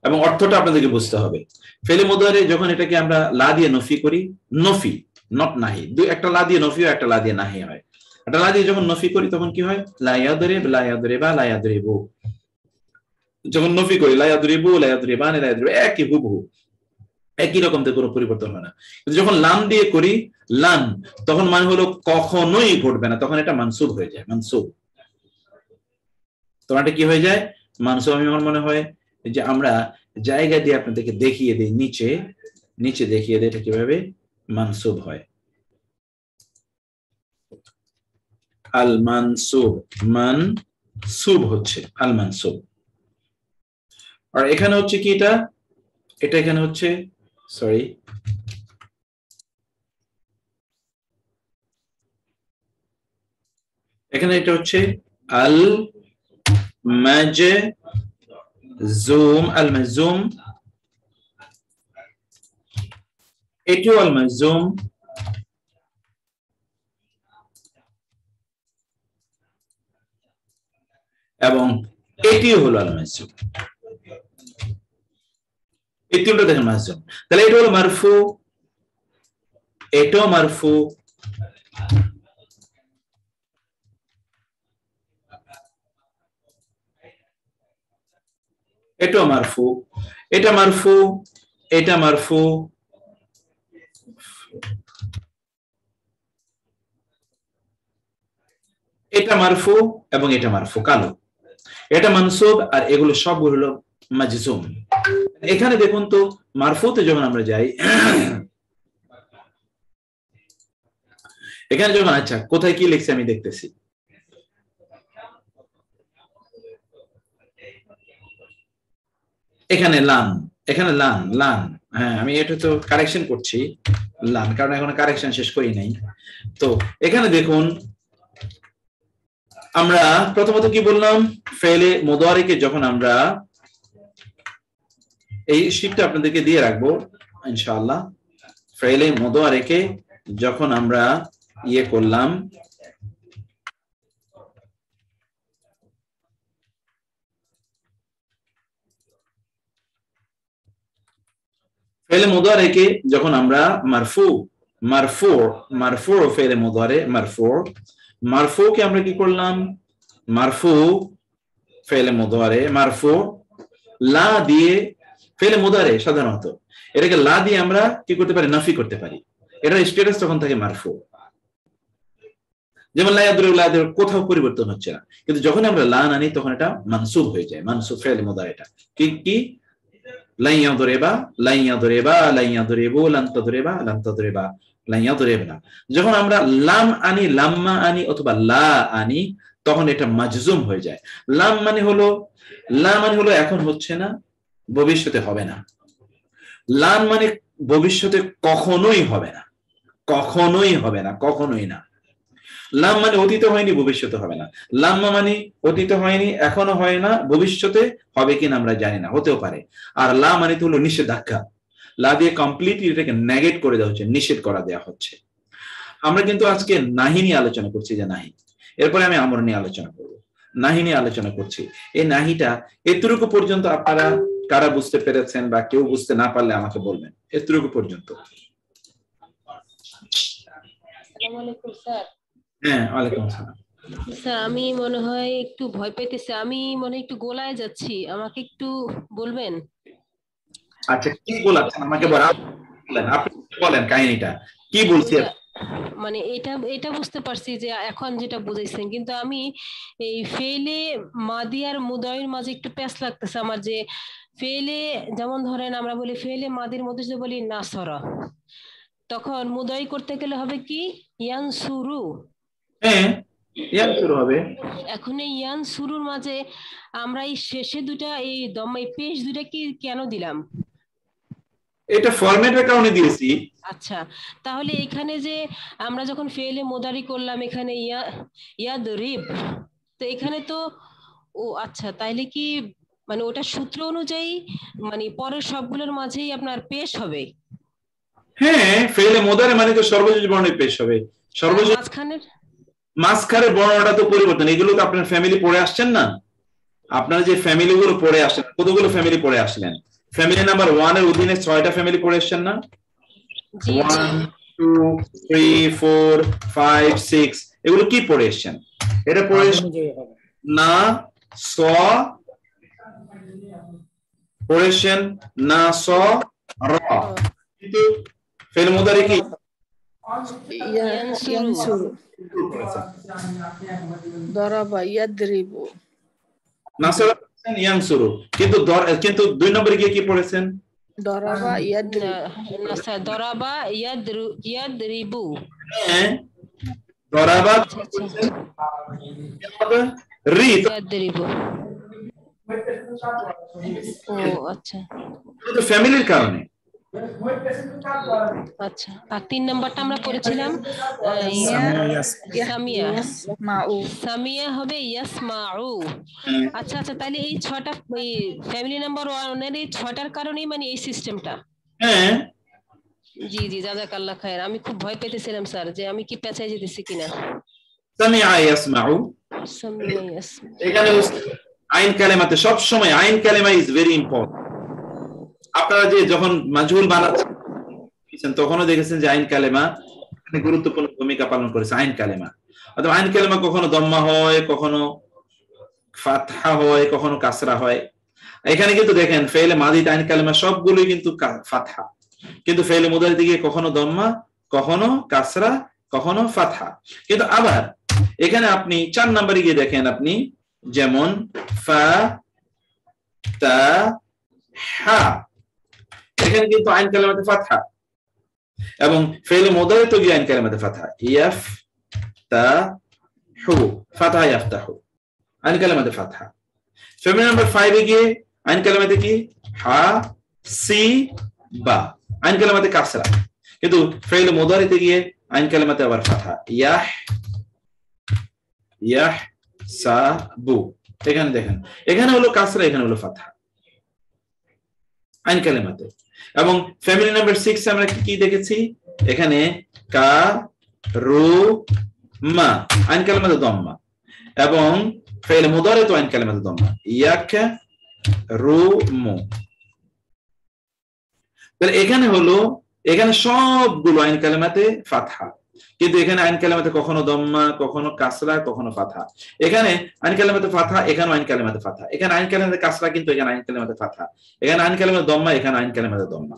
এবং অর্থটা আপনাদেরকে বুঝতে হবে। ফেলে মুদারি যখন এটাকে আমরা লা দিয়ে নফি করি, নফি নট নাহি, দুই একটা লা দিয়ে নফি হয়, একটা লা দিয়ে নাহি হয়। একটা লা দিয়ে যখন নফি করি তখন কি হয়? লা ইয়াদরিব, লা ইয়াদরিবা, লা ইয়াদরিবু। যখন নফি করি লা ইয়াদরিবু, লা ইয়াদরিবান, লা ইয়াদরিবু, একই হুবহু, একই রকম, থেকে কোনো পরিবর্তন হয় না। কিন্তু যখন লাম দিয়ে করি, লান, তখন মানে হলো কখনোই ঘটবে না, তখন এটা মানসুব হয়ে যায়, মানসুব। তখন এটা কি হয়ে যায়? মানসুব। আমি আমার মনে হয় যে আমরা জায়গা দিয়ে আপনাদেরকে দেখিয়ে দিই, নিচে নিচে দেখিয়ে দিই এটা কিভাবে মানসুব হয়। আল মানসুব, মানসুব হচ্ছে আল মানসুব। আর এখানে হচ্ছে কি, এটা এটা এখানে হচ্ছে, সরি, এখানে এটা হচ্ছে আল মাজজুম, আল মাজজুম, এটিও আল মাজজুম, এবং এটিও হলো আল মাজজুম। এই তিনটা দেখেন মাজজুম। তাহলে এটা হলো মারফু, এটাও মারফু, এটাও মারফু, এটা মারফু, এটা মারফু, এটা মারফু, এবং এটা মারফু কালো, এটা মানসুব, আর এগুলো সবগুলো হলো মাজজুম। এখানে দেখুন তো, মারফুতে যখন আমরা যাই, এখানে যখন, আচ্ছা কোথায় কি লিখছে আমি দেখতেছি, এখানে লান, এখানে লান, লান, হ্যাঁ আমি এটা তো কারেকশন করছি লান, কারণ এখন কারেকশন শেষ করি নাই। তো এখানে দেখুন, আমরা প্রথমত কি বললাম, ফেলে মুদারিকে যখন আমরা, এই শীটটা আপনাদেরকে দিয়ে রাখবো ইনশাআল্লাহ, ফেলে মুদারিকে যখন আমরা ইয়ে করলাম, ফেলে মুদারিকে যখন আমরা মারফু, মারফু, মারফু ফেলে মুদারি মারফু, মারফু কে আমরা কি করলাম, মারফু ফেলে মুদারি মারফু, লা দিয়ে, ফেলে মুদারি সাধারণত এটাকে লা দিয়ে আমরা কি করতে পারি, নাফি করতে পারি, এটার স্ট্যাটাস তখন থাকে মারফু। যেমন লা ইয়াদরিবু, লা ইয়াদরিবু কোথাও পরিবর্তন হচ্ছে না, কিন্তু যখন আমরা লা আনি তখন এটা মানসুব হয়ে যায়, মানসুব ফেলে মুদারিটা কি কি, লান ইয়াদরিবা, লান ইয়াদরিবা, লান ইয়াদরিবু, লান তাদরিবা, লান তাদরিবা, লান ইয়াদরিবনা। যখন আমরা লাম আনি, লাম্মা আনি, অথবা লা আনি, তখন এটা মাজজুম হয়ে যায়। লাম মানে হলো, লা মানে হলো এখন হচ্ছে না, ভবিষ্যতে হবে না। লাম মানে ভবিষ্যতে কখনোই হবে না, কখনোই হবে না, কখনোই না। লাম মানে অতীতে হয়নি, ভবিষ্যতে হবে না। লাম্মা মানে অতীতে হয়নি, এখনো হয় না, ভবিষ্যতে হবে কিনা আমরা জানি না, হতেও পারে। আর লা মানে তো হলো নিষেধাজ্ঞা, লা দিয়ে কমপ্লিটলি এটাকে নেগেট করে দেওয়া হচ্ছে, নিষেধ করা দেওয়া হচ্ছে। আমরা কিন্তু আজকে নাহি নিয়ে আলোচনা করছি, যে নাহি, এরপরে আমি আমর নিয়ে আলোচনা করব। নাহি নিয়ে আলোচনা করছি। এই নাহিটা এতটুকু পর্যন্ত আপনারা কারা বুঝতে পেরেছেন বা কেউ বুঝতে না পারলে আমাকে বলবেন, এতটুকু পর্যন্ত।
আসসালামু আলাইকুম স্যার।
হ্যাঁ, ওয়ালাইকুম আসসালাম।
স্যার আমি মনে হয় একটু ভয় পেতেছি, আমি মনে হয় একটু গোলায় যাচ্ছি, আমাকে একটু বলবেন?
আচ্ছা, কি বলাচ্ছেন আমাকে বলেন, আপনি বলেন কাহিনীটা কি বলছেন।
মানে এটা বুঝতে পারছি যে এখন যেটা বুঝাইছেন, কিন্তু আমি এই ফেলে মাদি আর মুদাইয়ের মাঝে একটু প্যাচ লাগতেছে আমার। যে ফেলে যেমন ধরেন আমরা বলি ফেলে মাদির মধ্যে যদি বলি নাসরা, তখন মুদাই করতে গেলে হবে কি ইয়ানসুরু।
হ্যাঁ, ইয়ান শুরু হবে।
এখন এই ইয়ান শুরুর মাঝে আমরা এই শেষে দুটা এই দমা এই পেশ দুটা কি কেন দিলাম?
এটা ফরম্যাটের কারণে দিয়েছি।
আচ্ছা, তাহলে এখানে যে আমরা যখন ফেলে মোদারি করলাম এখানে ইয়াদরিব, তো এখানে তো ও আচ্ছা, তাইলে কি মানে ওটা সূত্র অনুযায়ী মানে পরের সবগুলোর মাঝেই আপনার পেশ হবে?
হ্যাঁ, ফেলে মোদারে মানে তো সর্বশেষ বর্ণে পেশ হবে। সর্বশেষ মাঝখানের বর্ণটা তো পরিবর্তন। এগুলো তো আপনার ফ্যামিলি পড়ে আসছেন না? আপনারা যে ফ্যামিলি গুলো পড়ে আসেন, কতগুলো ফ্যামিলি পড়ে আসলেন? ফ্যামিলি নাম্বার 1 এর অধীনে 6টা ফ্যামিলি পড়ে আসছেন না? 1 2 3 4 5 6 এগুলো কি পড়ে আসছেন? এটা পড়ে না স পড়েছেন না স র, কিন্তু ফেল মুদারি কি
ইয়ানসুরু দরাবা ইয়াদরিবু
নাসরা ইয়ানসুরু, কিন্তু 2 নম্বরে গিয়ে কি পড়েছেন?
দরাবা
দরাবা ইয়াদরিবু।
হ্যাঁ, দরাবা রি
ইয়াদরিবু। ও আচ্ছা,
তো ফ্যামিলির কারণে।
আচ্ছা, আর 3 নাম্বারটা আমরা পড়েছিলাম সামিয়া। সামিয়া হবে ইয়াসমাউ। আচ্ছা আচ্ছা, তাহলে এই 6টা ফ্যামিলি নাম্বার 1 এর এই 6টার কারণেই মানে এই সিস্টেমটা।
হ্যাঁ,
জি জি, জাযাকাল্লাহ খায়ের। আমি খুব ভয় পেতেছিলাম স্যার যে আমি কি পেঁচাই যেতেছি কিনা।
সামিআ ইয়াসমাউ,
সামিয়া ইয়াসমাউ,
এখানে আইন কালেমাতে সব সময় আইন কালেমা ইজ ভেরি ইম্পর্টেন্ট। আপনারা যে যখন মাজহুল বানাচ্ছেন তখনও দেখেছেন যে আইন কালেমা এখানে গুরুত্বপূর্ণ ভূমিকা পালন করেছে। আইন কালেমা অথবা আইন কালেমা কখনো দম্মা হয়, কখনো ফাতহা হয়, কখনো কাসরা হয়। এখানে কিন্তু দেখেন ফেলে মাদিতে আইন কালেমা সবগুলোই কিন্তু ফাতহা, কিন্তু ফেলে মুদারিতে গিয়ে কখনো দম্মা, কখনো কাসরা, কখনো ফাতহা। কিন্তু আবার এখানে আপনি 4 নম্বরে গিয়ে দেখেন, আপনি যেমন ফা তা হা, এখানে কিন্তু আইন কালেমাতে ফাতহা, এবং ফেলে মুদারিতে গিয়ে আইন কালেমাতে ফাতহা, ইয়াফ তা হু, ফাতহা ইয়াফতাহু, আইন কালেমাতে ফাতহা। ফ্যামিলি নাম্বার 5 এ গিয়ে আইন কালেমাতে কি হা সি বা, আইন কালেমাতে কাসরা, কিন্তু ফেলে মুদারিতে গিয়ে আইন কালেমাতে আবার ফাতহা, ইয়াহ সা বু। এখানে দেখেন, এখানে হলো কাসরা, এখানে হলো ফাতহা আইন কালেমাতে। এবং ফ্যামিলি নাম্বার 6 আমরা কি দেখেছি? এখানে কা রু মা, আইন কালেমাতে দম্মা, এবং ফেলে মুদারিতে আইন কালেমাতে দম্মা, ইয়াক রু মু। তাহলে এখানে হলো, এখানে সবগুলো আইন কালেমাতে ফাতহা, কিন্তু এখানে আইন কালেমাতে কখনো দম্মা, কখনো কাসরা, কখনো ফাতহা। এখানে আইন কালেমাতে ফাতহা, এখানে আইন কালেমাতে ফাতহা, এখানে আইন কালেমাতে কাসরা, কিন্তু এখানে আইন কালেমাতে ফাতহা, এখানে আইন কালেমাতে দম্মা, এখানে আইন কালেমাতে দম্মা।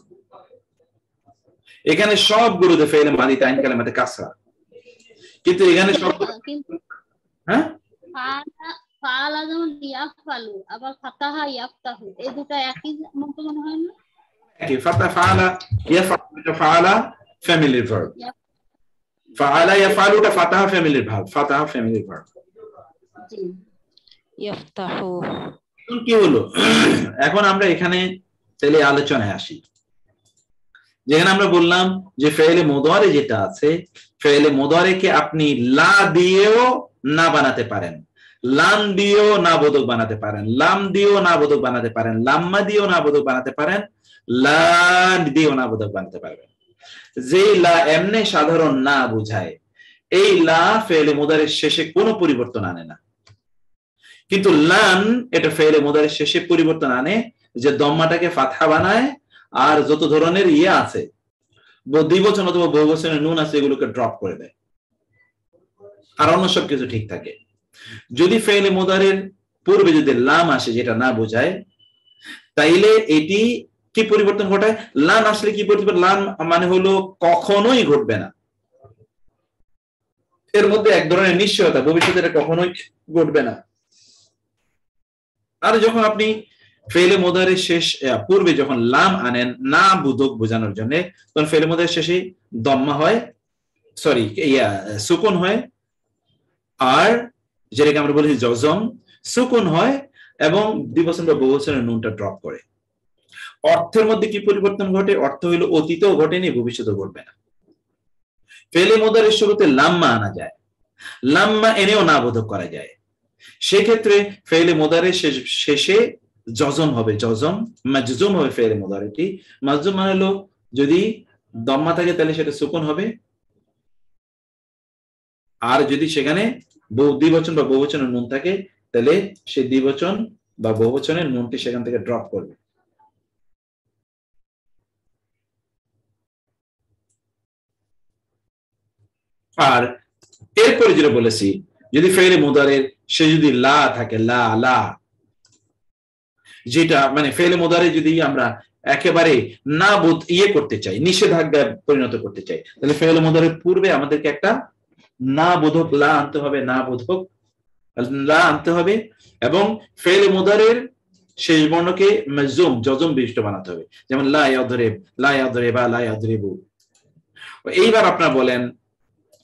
এখানে সবগুলোতে ফেলে মাদিতে আইন কালেমাতে কাসরা, কিন্তু এখানে সব হ্যাঁ
ফাআলা যেমন ইয়াফআলু, আবার ফাতাহা ইয়াফতাহু, এই দুটো একই মতো মনে হয় না?
কি ফাতাহা ফাআলা ইয়াফআলু, ফাআলা ফ্যামিলির ভার্ব, ফাআলা ইয়াফআলুটা ফাতাহা ফ্যামিলির ভার্ব, ফাতাহা ফ্যামিলির ভার্ব।
জি,
ইয়াফতাহু।
এখন কি হলো? এখন আমরা এখানে তাহলে আলোচনায় আসি। যেখানে আমরা বললাম যে ফেলে মুদারি যেটা আছে, ফেলে মুদারিকে আপনি লা দিয়েও না বানাতে পারেন, লাম দিয়েও না বোধক বানাতে পারেন, লাম দিয়েও না বোধক বানাতে পারেন, লাম্মা দিয়েও না বোধক বানাতে পারেন, লা দিয়েও না বোধক বানাতে পারবেন। যে লা এমনি সাধারণ না বোঝায়, এই লা ফেলে মুদারির শেষে কোনো পরিবর্তন আনে না। কিন্তু লান এটা ফেলে মুদারির শেষে পরিবর্তন আনে, যে দম্মাটাকে ফাতহা বানায় আর যত ধরনের ইয়ে আছে দ্বিবচন অথবা বহুবচনের নুন আছে এগুলোকে ড্রপ করে দেয়, আর অন্য সবকিছু ঠিক থাকে। যদি ফেলে মুদারির পূর্বে যদি লাম আসে যেটা না বোঝায়, তাইলে এটি কি পরিবর্তন ঘটায়? লান আসলে কি পরিবর্তন? লান মানে হলো কখনোই ঘটবে না, এর মধ্যে এক ধরনের নিশ্চয়তা, ভবিষ্যতে এটা কখনোই ঘটবে না। আর যখন আপনি ফেলে মুদারির শেষ পূর্বে যখন লাম আনেন না বোধক বোঝানোর জন্য, তখন ফেলে মুদারির শেষে দম্মা হয়, সরি সুকুন হয়, আর যেটাকে আমরা বলি জজম, সুকুন হয় এবং দ্বিবচন বা বহুবচনের নুনটা ড্রপ করে। অর্থের মধ্যে কি পরিবর্তন ঘটে? অর্থ হইলো অতীতেও ঘটেনি, ভবিষ্যতেও ঘটবে না। ফেলে মুদারির শুরুতে লাম্মা আনা যায়, লাম্মা এনেও না বোধক করা যায়। সেক্ষেত্রে ফেলে মুদারির শেষে জজম হবে, জজম মাজজুম হবে ফেলে মুদারিটি। মাজজুম মানে হলো যদি দম্মা থাকে তাহলে সেটা সুকুন হবে, আর যদি সেখানে দ্বিবচন বা বহুবচনের নুন থাকে তাহলে সেই দ্বিবচন বা বহুবচনের নুনটি সেখান থেকে ড্রপ করবে। আর এরপরে যেটা বলেছি, যদি ফেলে মুদারির সে যদি লা থাকে, লা লা, যেটা মানে ফেলে মুদারি যদি আমরা একেবারে না বোধ করতে চাই, নিষেধাজ্ঞায় পরিণত করতে চাই, তাহলে ফেলে মুদারির পূর্বে আমাদেরকে একটা না বোধক লা আনতে হবে, না বোধক লা আনতে হবে, এবং ফেলে মুদারির শেষ বর্ণকে মাজজুম জজম বিশিষ্ট বানাতে হবে, যেমন লা ইয়াদরিব, লা ইয়াদরিবা, লা ইয়াদরিবু। এইবার আপনারা বলেন,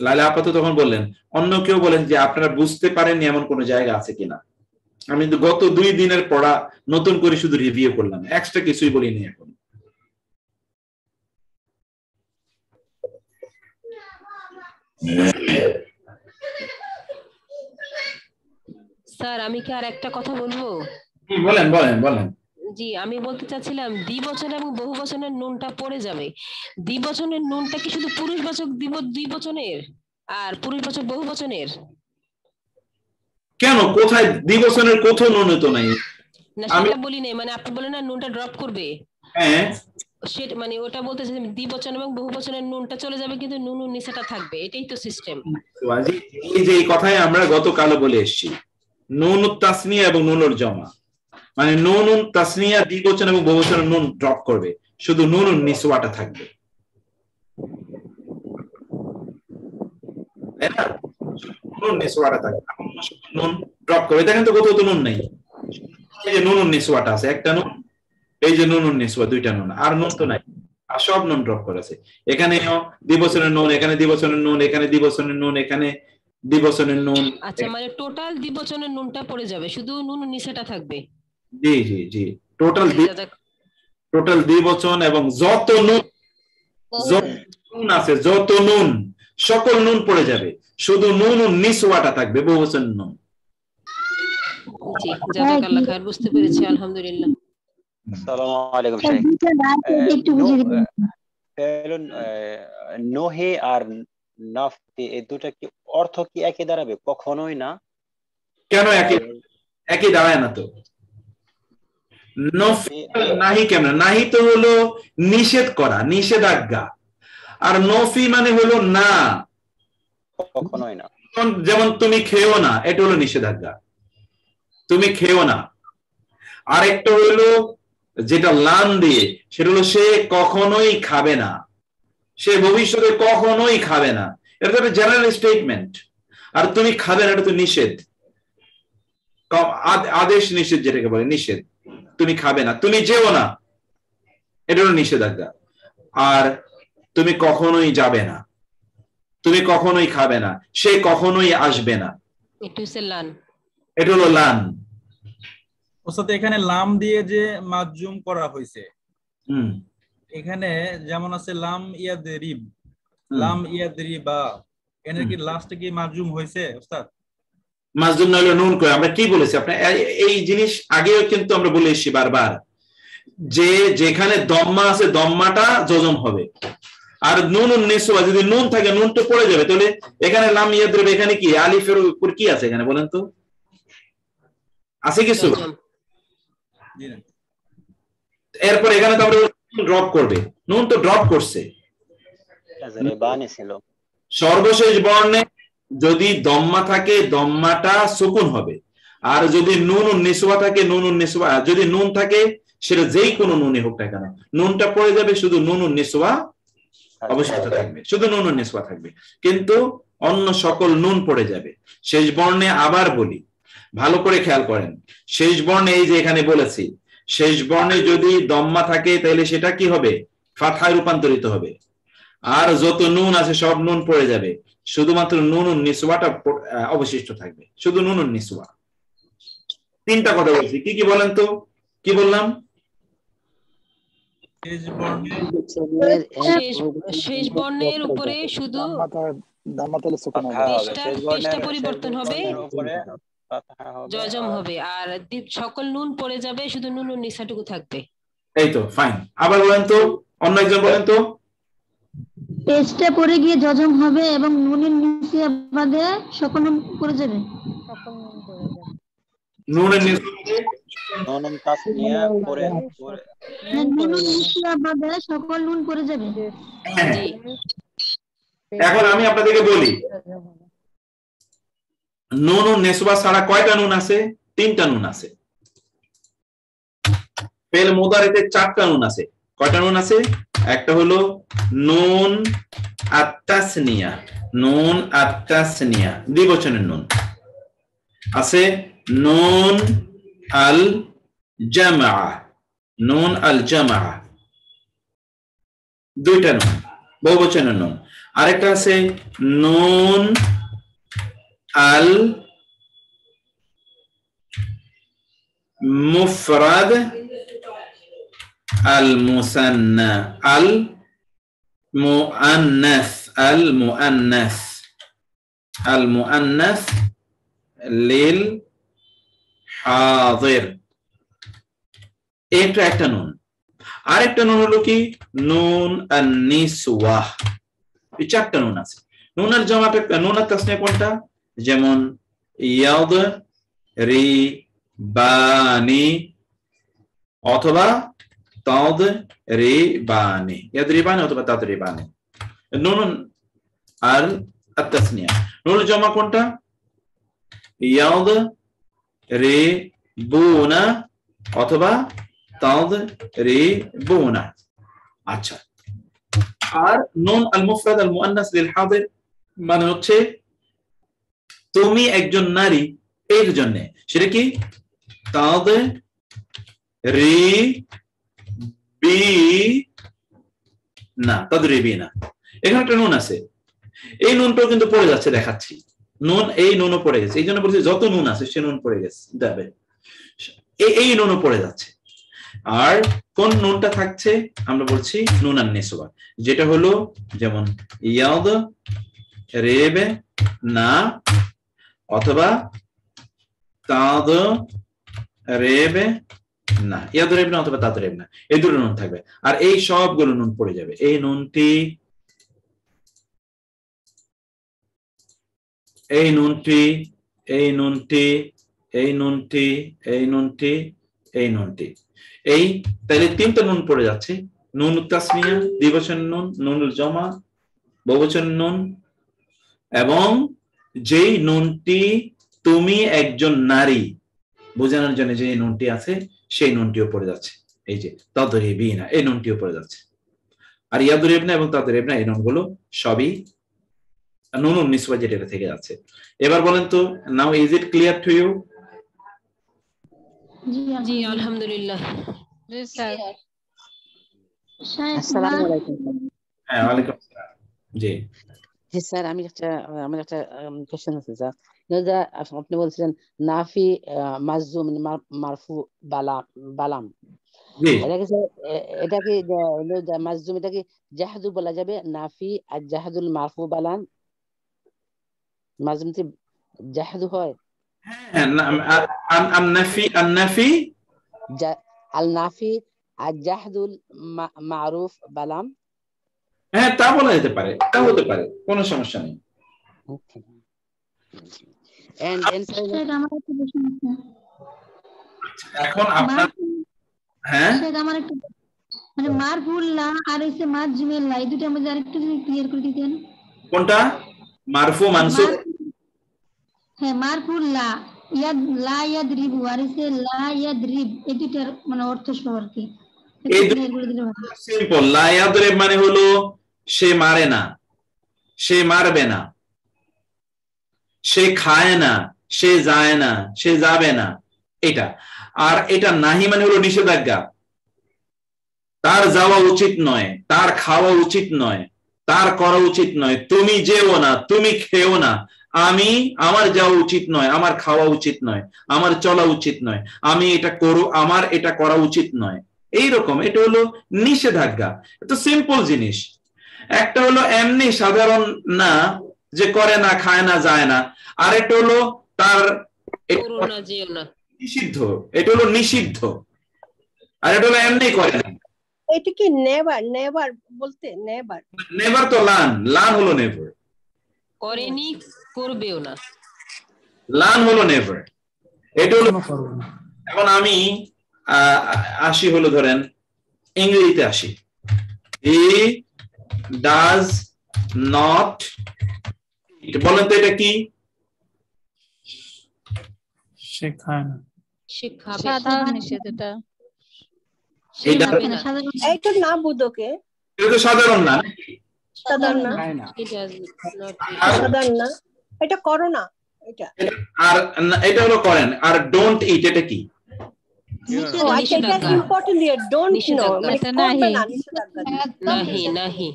লাইলা আপাতত তখন বললেন, অন্য কেউ বলেন যে আপনারা বুঝতে পারেননি এমন কোন জায়গা আছে কিনা। আমি গত 2 দিনের পড়া নতুন করে শুধু রিভিউ করলাম, এক্সট্রা কিছুই বলিনি এখন।
স্যার আমি কি আর একটা কথা বলবো?
বলেন বলেন বলেন।
জি, আমি বলতে চাচ্ছিলাম দ্বিবচন এবং বহুবচনের নুনটা পড়ে যাবে। দ্বিবচনের নুনটা কি শুধু পুরুষবাচক দ্বিবচনের আর পুরুষবাচক বহুবচনের?
কেন, কোথায় দ্বিবচনের কোথাও নুন তো নাই?
না সেটা বলি নাই, মানে আপনি বলেন না নুনটা ড্রপ করবে,
হ্যাঁ
সেটা মানে ওটা বলতেছে দ্বিবচন এবং বহুবচনের নুনটা চলে যাবে কিন্তু নুন নিচেটা থাকবে, এটাই তো সিস্টেম।
এই যে এই কথাই আমরা গতকালও বলে এসেছি, নুন তাসনিয়া এবং নুনুর জমা, মানে নুন তাসনিয়া দ্বিবচন এবং বহুবচনের নুন ড্রপ করবে, শুধু নুন নিসওয়াটা থাকবে। নুন নিসওয়াটা থাকবে, নুন ড্রপ করবে। দেখেন তো কোথাও তো নুন নাই, এই যে নুন নিসওয়াটা আছে, একটা নুন, এই যে নুন নিসওয়া, দুইটা নুন, আর নুন তো নাই, আর সব নুন ড্রপ করেছে। এখানেও দ্বিবচনের নুন, এখানে দ্বিবচনের নুন, এখানে দ্বিবচনের নুন, এখানে দ্বিবচনের নুন।
আচ্ছা, মানে টোটাল দ্বিবচনের নুনটা পড়ে যাবে, শুধু নুন নিচেটা থাকবে।
জি জি জি, টোটাল দ্বিবচন এবং যত নুন আছে, যত নুন, সকল নুন পড়ে যাবে, শুধু নুন নিসওয়াটা থাকবে, বহুবচন নুন।
জি, জাযাকাল্লাহ খায়ের, বুঝতে পেরেছি, আলহামদুলিল্লাহ।
আসসালামু আলাইকুম শেখ। নোহে আর নাফতি এই দুটো কি অর্থ কি একই দাঁড়াবে? কখনোই না। কেন
একই দাঁড়ায় না তো? নাহি কেমন? নাহি তো হলো নিষেধ করা, নিষেধাজ্ঞা, আর নফি মানে হলো না,
কখনোই না।
যেমন তুমি খেও না, এটা হলো নিষেধাজ্ঞা, তুমি খেও না। আরেকটা হলো যেটা লান দিয়ে, সেটা হলো সে কখনোই খাবে না, সে ভবিষ্যতে কখনোই খাবে না, এটা তো একটা জেনারেল স্টেটমেন্ট। আর তুমি খাবে না, এটা তো নিষেধ, আদেশ নিষেধ যেটাকে বলে, নিষেধ, তুমি খাবে না, তুমি যেও না, এটা হলো নিষেধাজ্ঞা। আর তুমি কখনোই যাবে না, তুমি কখনোই খাবে না, সে কখনোই আসবে না, এটা হলো লান।
ওস্তাদ এখানে লাম দিয়ে যে মাজজুম করা হয়েছে, এখানে যেমন আছে লাম ইয়াদরিব, লাম ইয়াদরিবা, এখানে কি লাস্টে কি মাজজুম হয়েছে ওস্তাদ?
মাজজুম না হলে নুন করে, আমরা কি বলেছি আপনি এই জিনিস আগেও কিন্তু আমরা বলে এসেছি বারবার, যে যেখানে দম্মা আছে দম্মাটা জজম হবে, আর নুন নিসওয়া যদি নুন থাকে নুন তো পড়ে যাবে। তাহলে এখানে লাম ইয়াদরিব, এখানে কি আলিফের উপর কি আছে এখানে বলেন তো? আছে কিছু?
জি না।
এরপর এখানে তো আমরা ড্রপ করবে, নুন তো ড্রপ করছে।
বানি ছিল
সর্বশেষ বর্ণে যদি দম্মা থাকে দম্মাটা সুকুন হবে, আর যদি নুন নিসওয়া থাকে নুন নিসওয়া, যদি নুন থাকে সেটা যেই কোনো নুনই হোক না কেন নুনটা পড়ে যাবে, শুধু নুন নিসওয়া অবশিষ্ট থাকবে, শুধু নুন নিসওয়া থাকবে, কিন্তু অন্য সকল নুন পড়ে যাবে। শেষ বর্ণে আবার বলি, ভালো করে খেয়াল করেন, শেষ বর্ণে এই যে এখানে বলেছি, শেষ বর্ণে যদি দম্মা থাকে তাহলে সেটা কি হবে? ফাতহায় রূপান্তরিত হবে। আর যত নুন আছে সব নুন পড়ে যাবে, শুধুমাত্র নুন নিসওয়াটা অবশিষ্ট থাকবে, শুধু নুন নিসওয়া। তিনটা কথা বলছি, কি কি বলেন তো? কি বললাম?
শেষ বর্ণের উপরে শুধু পেশটা পরিবর্তন হবে, জজম হবে, আর সকল নুন পড়ে যাবে, শুধু নুন নিসাটুকু থাকবে।
এই তো ফাইন। আবার বলেন তো, অন্য একজন বলেন তো।
পেস্টে পড়ে গিয়ে জজম হবে এবং নুনের নিচে বাদে সকল নুন পড়ে যাবে।
নুনের নিচে
নুন তাসনিয়া পরে
নুনের নিচে বাদে সকল নুন পড়ে যাবে।
এখন আমি আপনাদেরকে বলি, নুন ও নেসবা ছাড়া কয়টা নুন আছে? তিনটা নুন আছে। ফেল মুদারিতে চারটা নুন আছে। কয়টা নুন আছে? একটা হলো নুন আত-তাসনিয়া, নুন আত-তাসনিয়া দ্বিবচনের নুন আছে, নুন আল জামা, নুন আল জামা দুইটা নুন বহুবচনের নুন। আরেকটা আছে নুন আল মুফরাদ আল মুসান্না, আল মুআন্নাস, আল মুআন্নাস, আল মুআন্নাস লিল হাজির, এটা একটা নুন। আরেকটা নুন হলো কি? নুন আন-নিসওয়া। এই চারটা নুন আছে। নুনের জামাটা, নুনের তাসনিয়া কোনটা? যেমন ইয়াদ রি বানি অথবা তাদ রি বানি, ইয়াদ রি বানি অথবা তাদ রি বানি, নুন আর আত-তাসনিয়া। নুনের জামা কোনটা? ইয়াদ রি বুনা অথবা তাদ রি বুনা। আচ্ছা, আর নুন আল মুফরাদ আল মুআন্নাস লিল হাদির মানে হচ্ছে তুমি একজন নারী, এর জন্য সেটা কি? তাদ রি বি না, তাদরিবি না। এখানে একটা নুন আছে, এই নুনটাও কিন্তু পড়ে যাচ্ছে, দেখাচ্ছি। নুন, এই নুনও পড়ে গেছে, এই জন্য বলছি যত নুন আছে সে নুন পড়ে গেছে যাবে, এই নুনও পড়ে যাচ্ছে। আর কোন নুনটা থাকছে? আমরা বলছি নুন আন-নিসওয়া, যেটা হলো যেমন ইয়াদ রেবে না অথবা তাদ রেবে না, ইয়াদ রেবে না অথবা তাদ রেবে না, এই দুটো নুন থাকবে। আর এই সবগুলো নুন পড়ে যাবে। এই নুনটি, এই নুনটি, এই নুনটি, এই নুনটি, এই নুনটি, এই নুনটি, এই তাহলে তিনটা নুন পড়ে যাচ্ছে। নুন তাসনিয়া দ্বিবচন নুন, নুনুল জামা বহুবচন নুন, এবং যেই নুনটি তুমি একজন নারী বোঝানোর জন্য যে নুনটি আছে সেই নুনটিও পড়ে যাচ্ছে। এই যে তাদরিবিনা, এই নুনটিও পড়ে যাচ্ছে। আর ইয়াদরিবনা এবং তাদরিবনা এই নুনগুলো সবই নুন নিসওয়া যেটা থেকে যাচ্ছে। এবার বলেন তো, now is it clear to you?
জি আলহামদুলিল্লাহ।
জি স্যার।
আসসালামু আলাইকুম।
হ্যাঁ, ওয়ালাইকুম আসসালাম। জি
জি স্যার, আমার একটা কোশ্চেন আছে স্যার। আপনি বলছিলেন নাফি মাজজুম মারফু বালাম, এটা কি স্যার, এটা কি মাজজুম, এটা কি জাহদু বলা যাবে? নাফি আর জাহদুল মারফু বালাম, মাজজুম কি জাহদু হয়?
হ্যাঁ, আন-নাফি
আল-নাফি আর জাহদুল মারুফ বালাম,
হ্যাঁ তা বলা যেতে পারে, তা হতে পারে, কোনো সমস্যা নেই। এখন আপনার হ্যাঁ
সেটা আমার একটু মানে মারফুল্লাহ আর এসে মাজজুমিল্লাহ এই দুটো আমাদের আরেকটু যদি ক্লিয়ার করে দিতেন।
কোনটা মারফু মানসুব?
হ্যাঁ মারফুল্লাহ ইয়াদ লা ইয়াদরিবু আর এসে লা ইয়াদরিব এই দুটার মানে অর্থ সহ আর কি ক্লিয়ার করে দিলে ভালো।
সিম্পল। লা ইয়াদরিব মানে হলো সে মারে না, সে মারবে না, সে খায় না, সে যায় না, সে যাবে না, এটা। আর এটা নাহি মানে হলো নিষেধাজ্ঞা, তার যাওয়া উচিত নয়, তার খাওয়া উচিত নয়, তার করা উচিত নয়। তুমি যেও না, তুমি খেও না, আমার যাওয়া উচিত নয়, আমার খাওয়া উচিত নয়, আমার চলা উচিত নয়, আমি এটা করো, আমার এটা করা উচিত নয়, এইরকম। এটা হলো নিষেধাজ্ঞা। এটা সিম্পল জিনিস। একটা হলো এমনি সাধারণ না, যে করে না, খায় না, যায় না। আর একটা হলো তার নিষিদ্ধ, এটা হলো নিষিদ্ধ। আর এটা হলো এমনি করে না।
এটা কি নেভার? নেভার বলতে নেভার,
নেভার তো লান হলো নেভার,
করেনি করবেও না,
লান হলো নেভার। এটা হলো। এখন আমি আসি হলো ধরেন ইংরেজিতে আসি, হি ডাজ নট। বলেন তো এটা কি?
সে খায় না,
সে খাবে।
সাধারণ নিষেধ এটা।
এইটা না বুদকে,
এটা তো সাধারণ না,
সাধারণ না, সাধারণ না, এটা করো না, এটা।
আর এটা হলো করেন। আর ডোন্ট ইট এটা কি?
এটা ইম্পর্টেন্ট হিয়ার, ডোন্ট নো মানে করবে না, নিষেধাজ্ঞা।
নাহি নাহি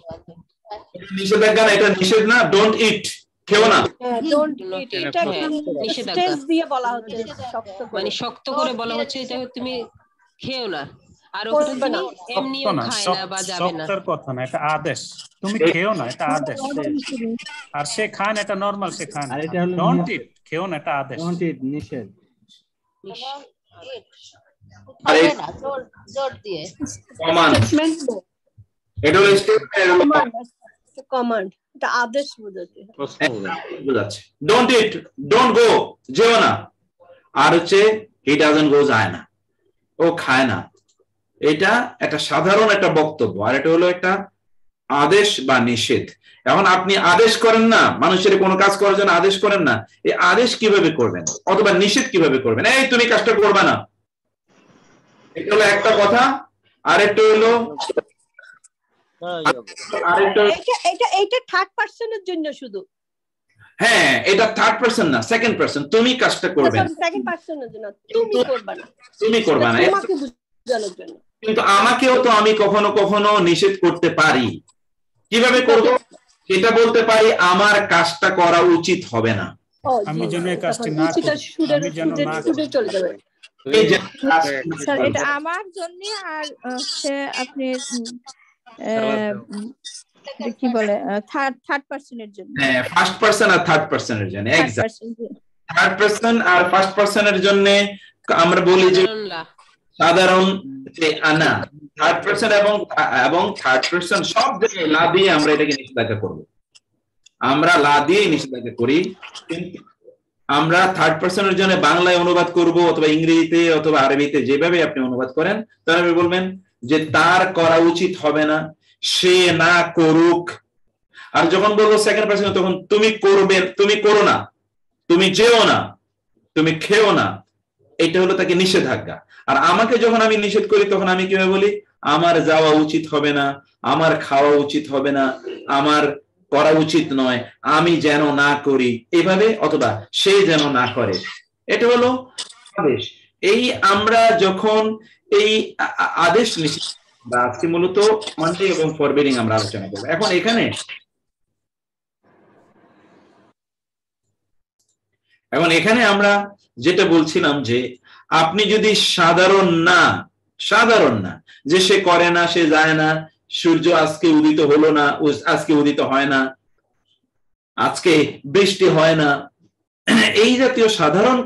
নিষেধাজ্ঞা না, এটা নিষেধ না। ডোন্ট ইট, খেও না।
ডোন্ট ইট এটা স্টেজ দিয়ে বলা হচ্ছে, শক্ত করে,
মানে শক্ত করে বলা হচ্ছে এটা তুমি খেও না। আর ওটা তুমি এমনিও খায় না বা যাবে না,
শক্তর কথা না, এটা আদেশ। তুমি খেও না, এটা আদেশ। আর সে খান, এটা নরমাল, সে খান। আর এটা হলো ডোন্ট ইট, খেও না, এটা আদেশ।
ডোন্ট ইট নিষেধ।
জোর দিয়ে
কমান্ড, এটা হলো স্টেটমেন্ট,
কমান্ড, এটা আদেশ বোঝাতে
বোঝাচ্ছে। ডোন্ট ইট, ডোন্ট গো, যেও না। আর হচ্ছে হি ডাজন্ট গো, যায় না, ও খায় না। এটা একটা সাধারণ একটা বক্তব্য। আর এটা হলো একটা আদেশ বা নিষেধ। এখন আপনি আদেশ করেন না, মানুষের কোনো কাজ করার জন্য আদেশ করেন না, এই আদেশ কিভাবে করবেন অথবা নিষেধ কিভাবে করবেন? এই তুমি কাজটা করবে না, এটা হলো একটা কথা। আর একটা হলো
এটা থার্ড পারসনের জন্য শুধু।
হ্যাঁ, এটা থার্ড পারসন না, সেকেন্ড পারসন। তুমি কাজটা করবে না,
সেকেন্ড পারসনের জন্য, তুমি করবে না,
তুমি করবে না,
তোমাকে বোঝানোর জন্য।
কিন্তু আমাকেও তো আমি কখনো কখনো নিষেধ করতে পারি। কিভাবে করব? এটা বলতে পারি আমার কাজটা করা উচিত হবে না,
আমি যেন এই কাজটি না করি, আমি যেন না করি।
চলে যাবে।
স্যার এটা আমার জন্য। আর সে আপনি কি বলে থার্ড পারসনের জন্য।
হ্যাঁ, ফার্স্ট পারসন আর থার্ড পারসনের জন্য। এক্স্যাক্টলি, থার্ড পারসন আর ফার্স্ট পারসনের জন্য আমরা বলি যে সাধারণ, যে আনা। থার্ড পারসন এবং থার্ড পারসন সব জায়গায় লা দিয়ে আমরা এটাকে নিষেধাজ্ঞা করব। আমরা লা দিয়ে নিষেধাজ্ঞা করি, কিন্তু আমরা থার্ড পারসনের জন্য বাংলায় অনুবাদ করব অথবা ইংরেজিতে অথবা আরবিতে, যেভাবে আপনি অনুবাদ করেন, তাহলে বলবেন যে তার করা উচিত হবে না, সে না করুক। আর যখন বলবো সেকেন্ড পারসন, তখন তুমি করবে, তুমি করো না, তুমি যেও না, তুমি খেও না, এটা হলো তাকে নিষেধাজ্ঞা। আর আমাকে যখন আমি নিষেধ করি, তখন আমি কিভাবে বলি? আমার যাওয়া উচিত হবে না, আমার খাওয়া উচিত হবে না, আমার করা উচিত নয়, আমি যেন না করি, এভাবে, অথবা সে যেন না করে। এটা হলো আদেশ। এই আমরা যখন এই আদেশ নিষেধ, আজকে মূলত কমান্ডিং এবং ফরবিডিং আমরা আলোচনা করব। এখন এখানে আমরা যেটা বলছিলাম যে আপনি যদি সাধারণ না, যে সে করে না, সে যায় না, সূর্য আজকে উদিত হলো না, আজকে উদিত হয় না, আজকে বৃষ্টি হয় না, এই জাতীয় সাধারণ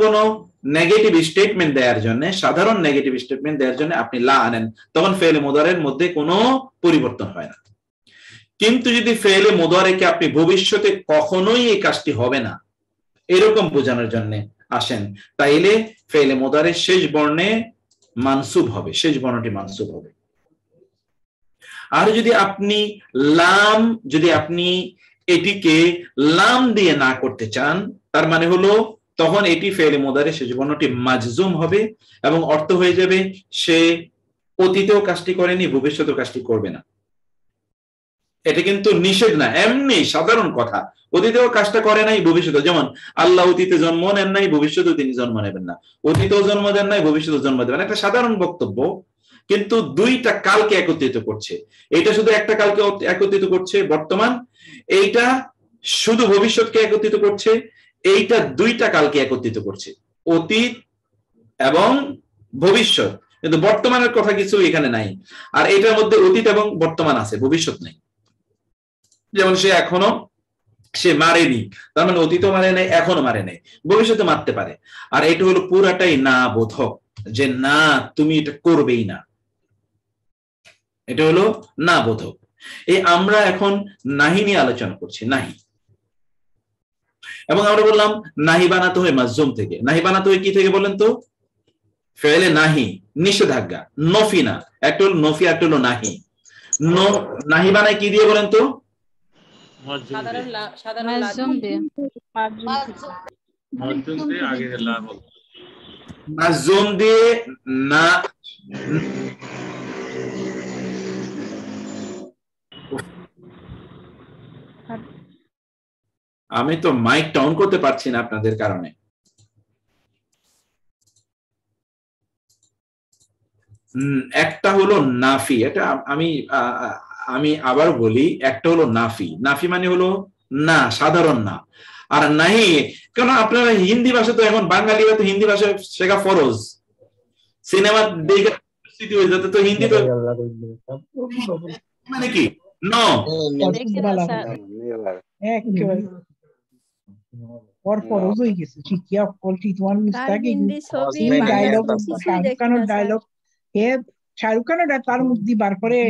কোনো নেগেটিভ স্টেটমেন্ট দেওয়ার জন্য, আপনি লা আনেন, তখন ফেলে মুদারের মধ্যে কোনো পরিবর্তন হয় না। কিন্তু যদি ফেলে মুদারেকে আপনি ভবিষ্যতে কখনোই এই কাজটি হবে না এরকম বোঝানোর জন্য আসেন, তাইলে ফেলে মুদারে শেষ বর্ণে মানসুব হবে, শেষ বর্ণটি মানসুব হবে। আর যদি আপনি এটিকে লাম দিয়ে না করতে চান, তার মানে হলো তখন এটি ফেলে মুদারে শেষ বর্ণটি মাজজুম হবে এবং অর্থ হয়ে যাবে সে অতীতেও কাজটি করেনি, ভবিষ্যতেও কাজটি করবে না। এটা কিন্তু নিষেধ না, এমনি সাধারণ কথা। অতীতেও কাজটা করে নাই, ভবিষ্যতে, যেমন আল্লাহ অতীতে জন্ম নেন নাই, ভবিষ্যতেও তিনি জন্ম নেবেন না, অতীতেও জন্ম দেন নাই, ভবিষ্যতেও জন্ম দেবেন, একটা সাধারণ বক্তব্য। কিন্তু দুইটা কালকে একত্রিত করছে, এইটা শুধু একটা কালকে একত্রিত করছে বর্তমান, এইটা শুধু ভবিষ্যৎকে একত্রিত করছে, এইটা দুইটা কালকে একত্রিত করছে, অতীত এবং ভবিষ্যৎ, কিন্তু বর্তমানের কথা কিছু এখানে নাই। আর এটার মধ্যে অতীত এবং বর্তমান আছে, ভবিষ্যৎ নেই। যেমন সে মারেনি, তার মানে অতীতও মারে নাই, এখনো মারে নাই, ভবিষ্যতে মারতে পারে। আর এটা হলো পুরাটাই না বোধক, যে না তুমি এটা করবেই না, এটা হলো না বোধক। এই আমরা এখন নাহি নিয়ে আলোচনা করছি, নাহি। এবং আমরা বললাম নাহি বানাতে হয় মাজজুম থেকে। নাহি বানাতে হয় কি থেকে বলেন তো? ফেলে নাহি, নিষেধাজ্ঞা, নফি না। একটা হলো নফি, একটা হলো নাহি। নাহি বানায় কি দিয়ে বলেন তো? মাজজুম দিয়ে না। আমি তো মাইকটা অন করতে পারছি না আপনাদের কারণে। একটা হলো নাফি, এটা আমি আবার বলি, একটা হলো নাফি। নাফি মানে হলো না, সাধারণ না। আর নাহি, কেন আপনারা হিন্দি ভাষা তো এখন বাঙালিরা তো হিন্দি ভাষা শেখা ফরজ, সিনেমা দেখে হয়ে যেতে তো হিন্দি তো মানে কি নো
और फॉरज हो गई ठीक है क्वालिटी वन मिस्टेक है डायलॉग শাহরুখ ডায়লগ হে শাহরুখ খানের তার মুক্তি বার করে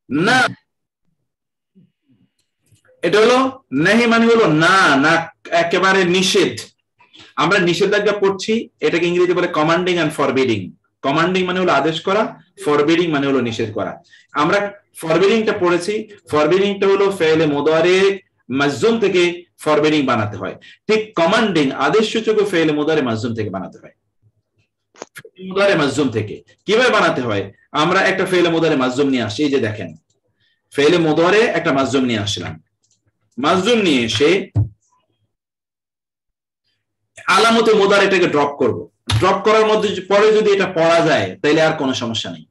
না, এটা হলো নাহি মানে হলো না, না একেবারে নিষেধ। আমরা নিষেধাজ্ঞা পড়ছি, এটাকে ইংরেজিতে বলে কমান্ডিং এন্ড ফরবিডিং। কমান্ডিং মানে হলো আদেশ করা, ফরবিডিং মানে হলো নিষেধ করা। আমরা ফরবিডিংটা পড়েছি, ফরবিডিংটা হলো ফেলে মুদারে মাজজুম থেকে ফরবিডিং বানাতে হয়। ঠিক কমান্ডিং আদেশ সূচক ফেলে মুদারে মাজজুম থেকে বানাতে হয়, মুদারে মাজজুম থেকে। কিভাবে বানাতে হয়? আমরা একটা ফেলে মুদারে মাজজুম নিয়ে আসি, এই যে দেখেন ফেলে মুদারে একটা মাজজুম নিয়ে আসলাম, মাজজুম নিয়ে এসে আলামতে মুদারে এটাকে ড্রপ করব। ড্রপ করার মধ্যে পরে যদি এটা পড়া যায় তাহলে আর কোনো সমস্যা নেই।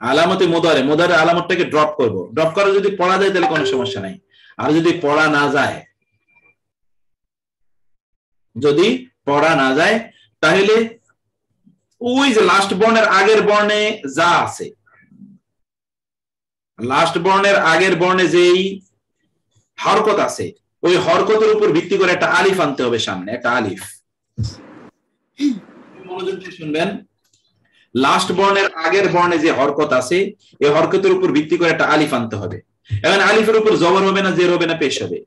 আলামতে মুদারে আলামতটাকে ড্রপ করব, ড্রপ করে যদি পড়া যায় তাহলে কোনো সমস্যা নাই। আর যদি পড়া না যায়, যদি পড়া না যায় তাহলে ওই যে লাস্ট বর্ণের আগের বর্ণে যা আছে, লাস্ট বর্ণের আগের বর্ণে যেই হরকত আছে, ওই হরকতের উপর ভিত্তি করে একটা আলিফ আনতে হবে সামনে, একটা আলিফ। মনোযোগ দিয়ে শুনবেন, লাস্ট বর্ণের আগের বর্ণে যে হরকত আছে, এই হরকতের উপর ভিত্তি করে একটা আলিফ আনতে হবে। এখন আলিফের উপর জবর হবে না, জের হবে না, পেশ হবে।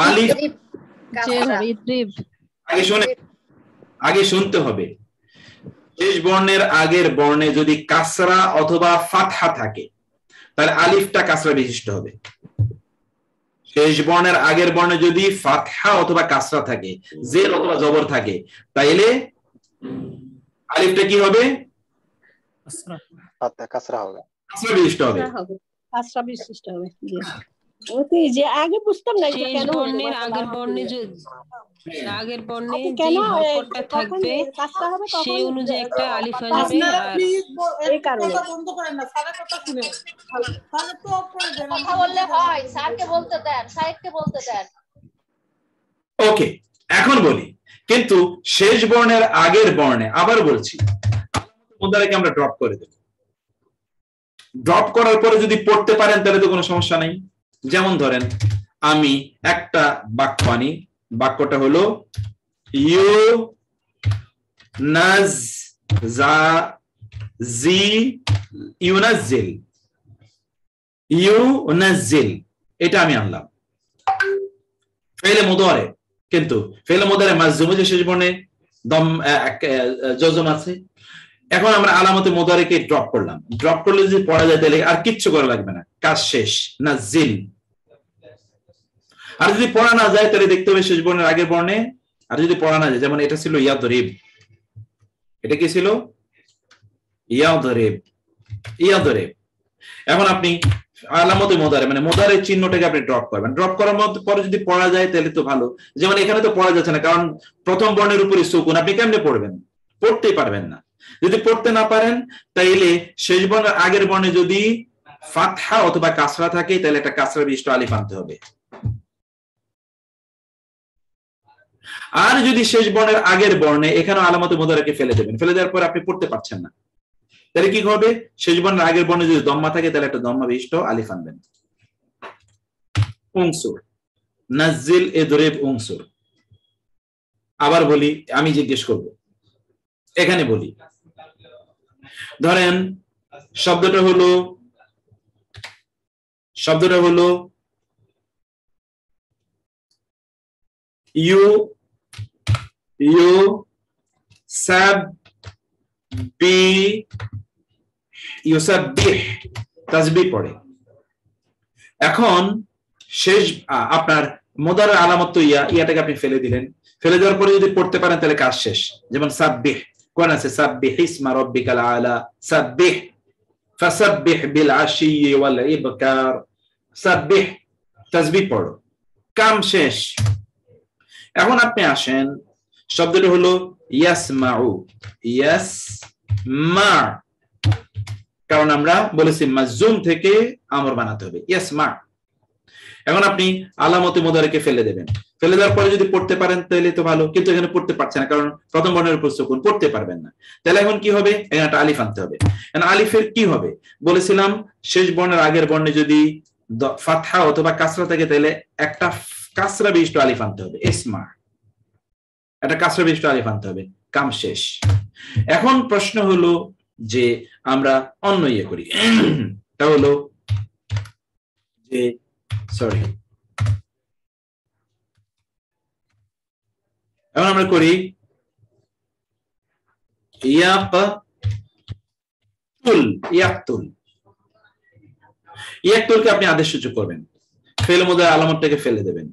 আলিফ আগে শুনতে হবে, শেষ বর্ণের আগের বর্ণে যদি কাসরা অথবা ফাতহা থাকে তাহলে আলিফটা কাসরা বিশিষ্ট হবে। শেষ বর্ণের আগের বর্ণে যদি ফাতহা অথবা কাসরা থাকে, জের অথবা জবর থাকে, তাইলে আলিফটা কি হবে?
কাসরা হবে,
কাসরা বিশিষ্ট হবে,
কাসরা বিশিষ্ট হবে। ওকে, যে আগে বুঝতাম না এটা কেন
বর্ণের আগের বর্ণে আগের বর্ণে যে হরকতটা থাকবে সেই অনুযায়ী একটা আলিফ আসবে। আর
এই কারণে
বন্ধ করেন না, স্যারের কথা শুনে তাহলে তো অফ করে দেন, কথা বললে হয়, স্যারকে বলতে দেন, সাহেবকে বলতে দেন।
ওকে, এখন বলি, কিন্তু শেষ বর্ণের আগের বর্ণে আবার বলছি মুদারেকে আমরা ড্রপ করে দেব। ড্রপ করার পরে যদি পড়তে পারেন তাহলে তো কোনো সমস্যা নাই। যেমন ধরেন আমি একটা বাক্য আনি, বাক্যটা হলো ইউ নাজ জা জি ইউনাজিল, ইউনাজিল। এটা আমি আনলাম ফেলে মুদারে, কিন্তু ফেলে মুদারে মাজজুম যে শেষ বর্ণে দম জজম আছে। এখন আমরা আলামতে মুদারেকে ড্রপ করলাম, ড্রপ করলে যদি পড়া যায় তাহলে আর কিচ্ছু করা লাগবে না, কাজ শেষ। নাজিল। আর যদি পড়া না যায় তাহলে দেখতে হবে শেষ বর্ণের আগের বর্ণে। আর যদি পড়া না যায়, যেমন এটা ছিল ইয়াদরিব, এটা কি ছিল ইয়াদরিব, ইয়াদরিব। এখন আপনি আলামতে মুদারে মানে মুদারের চিহ্নটাকে আপনি ড্রপ করবেন, ড্রপ করার পরে যদি পড়া যায় তাহলে তো ভালো। যেমন এখানে তো পড়া যাচ্ছে না, কারণ প্রথম বর্ণের উপরে সুকুন, আপনি কেমনে পড়বেন? পড়তেই পারবেন না। যদি পড়তে না পারেন তাইলে শেষ বর্ণের আগের বর্ণে যদি ফাতহা অথবা কাসরা থাকে তাহলে একটা কাসরা বিশিষ্ট আলিফ আনতে হবে। আর যদি শেষ বর্ণের আগের বর্ণে এখানে আলামতে মুদারেকে ফেলে দেবেন, ফেলে দেওয়ার পর আপনি পড়তে পারছেন না, তাহলে কি হবে? শেষ বর্ণের আগের বর্ণে যদি দম্মা থাকে তাহলে একটা দম্মা বিশিষ্ট আলিফ আনবেন। উনসুর, নাজিল ইদরিব উনসুর। আবার বলি, আমি জিজ্ঞেস করব, এখানে বলি, ধরেন শব্দটা হলো ইউসাব্বিহ, তাসবিহ পড়ে। এখন শেষ আপনার মুদারের আলামত তো ইয়াটাকে আপনি ফেলে দিলেন, ফেলে দেওয়ার পরে যদি পড়তে পারেন তাহলে কাজ শেষ। যেমন সাব্বিহ, কোন আছে সাব্বিহ ইসমা রাব্বিকাল আলা, সাব্বিহ ফাসাব্বিহ বিল আশিয়্যি ওয়াল ইবকার, সাব্বিহ তাসবিহ পড়ো, কাম শেষ। এখন আপনি আসেন, শব্দটা হলো ইয়াসমাউ, ইয়াসমা, কারণ আমরা বলেছি মাজজুম থেকে আমর বানাতে হবে, ইয়াসমা। এখন আপনি আলামতে মুদারেকে ফেলে দেবেন, ফেলে দেওয়ার পরে যদি পড়তে পারেন তাহলে তো ভালো, কিন্তু এখানে পড়তে পারছেন না কারণ প্রথম বর্ণের উপর সুকুন, পড়তে পারবেন না। তাহলে এখন কি হবে? এখানে একটা আলিফ আনতে হবে। আলিফের কি হবে বলেছিলাম, শেষ বর্ণের আগের বর্ণে যদি ফাতহা অথবা কাসরা থাকে তাহলে একটা কাসরা বিশিষ্ট আলিফ আনতে হবে, ইসমা, একটা কাসরা বিশিষ্ট আলিফ আনতে হবে, কাম শেষ। এখন প্রশ্ন হলো যে আমরা অন্য ইয়ে করি, তা হলো যে সরি, এখন আমরা করি ইয়াকতুল, ইয়াকতুল। ইয়াকতুলকে আপনি আদেশ সূচক করবেন, ফেল মুদারে আলামতটাকে ফেলে দেবেন।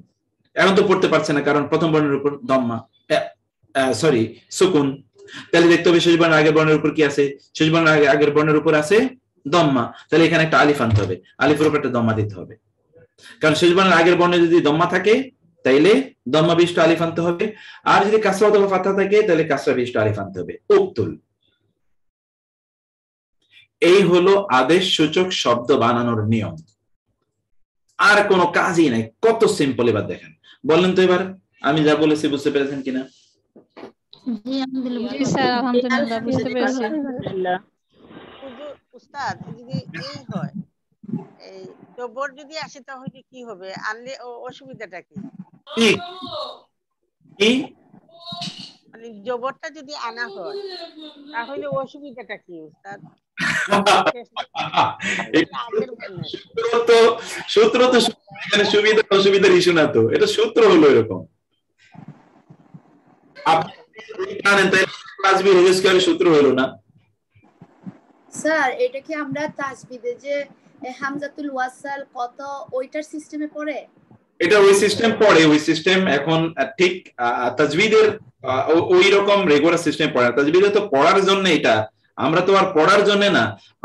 এখন তো পড়তে পারছে না কারণ প্রথম বর্ণের উপর দম্মা, সরি সুকুন, তাহলে দেখতে হবে শেষ বর্ণের আগের বর্ণের উপর কি আছে? শেষ বর্ণের আগের বর্ণের উপর আছে দম্মা, তাহলে এখানে একটা আলিফ আনতে হবে, আলিফের উপর একটা দম্মা দিতে হবে, কারণ শেষ বর্ণের আগের বর্ণে যদি দম্মা থাকে তাইলে দম্মা বিশিষ্ট আলিফ আনতে হবে, আর যদি কাসরা অথবা ফাতহা থাকে তাহলে কাসরা বিশিষ্ট আলিফ আনতে হবে, উক্তুল। এই হলো আদেশ সূচক শব্দ বানানোর নিয়ম, আর কোনো কাজই নাই, কত সিম্পল। এবার দেখেন, বলেন তো এবার আমি যা বলেছি বুঝতে পেরেছেন কিনা?
উস্তাদ, যদি এই হয়, এই জবর যদি আসে তাহলে কি হবে? আনলে অসুবিধাটা কি? মানে জবরটা যদি আনা হয় তাহলে অসুবিধাটা কি উস্তাদ?
সূত্র তো এখানে সুবিধা অসুবিধার ইস্যু না তো, এটা সূত্র হলো এরকম। সূত্র হলো না
স্যার, এটা কি আমরা তাসবিদে যে হামজাতুল ওয়াসাল কত ওইটার সিস্টেমে পড়ে?
এটা ওই সিস্টেম পড়ে, ওই সিস্টেম এখন ঠিক তাজবিদের ওই রকম রেগুলার সিস্টেম পড়ে না। তাজবিদে তো পড়ার জন্য, এটা আমরা তো আর পড়ার জন্য না,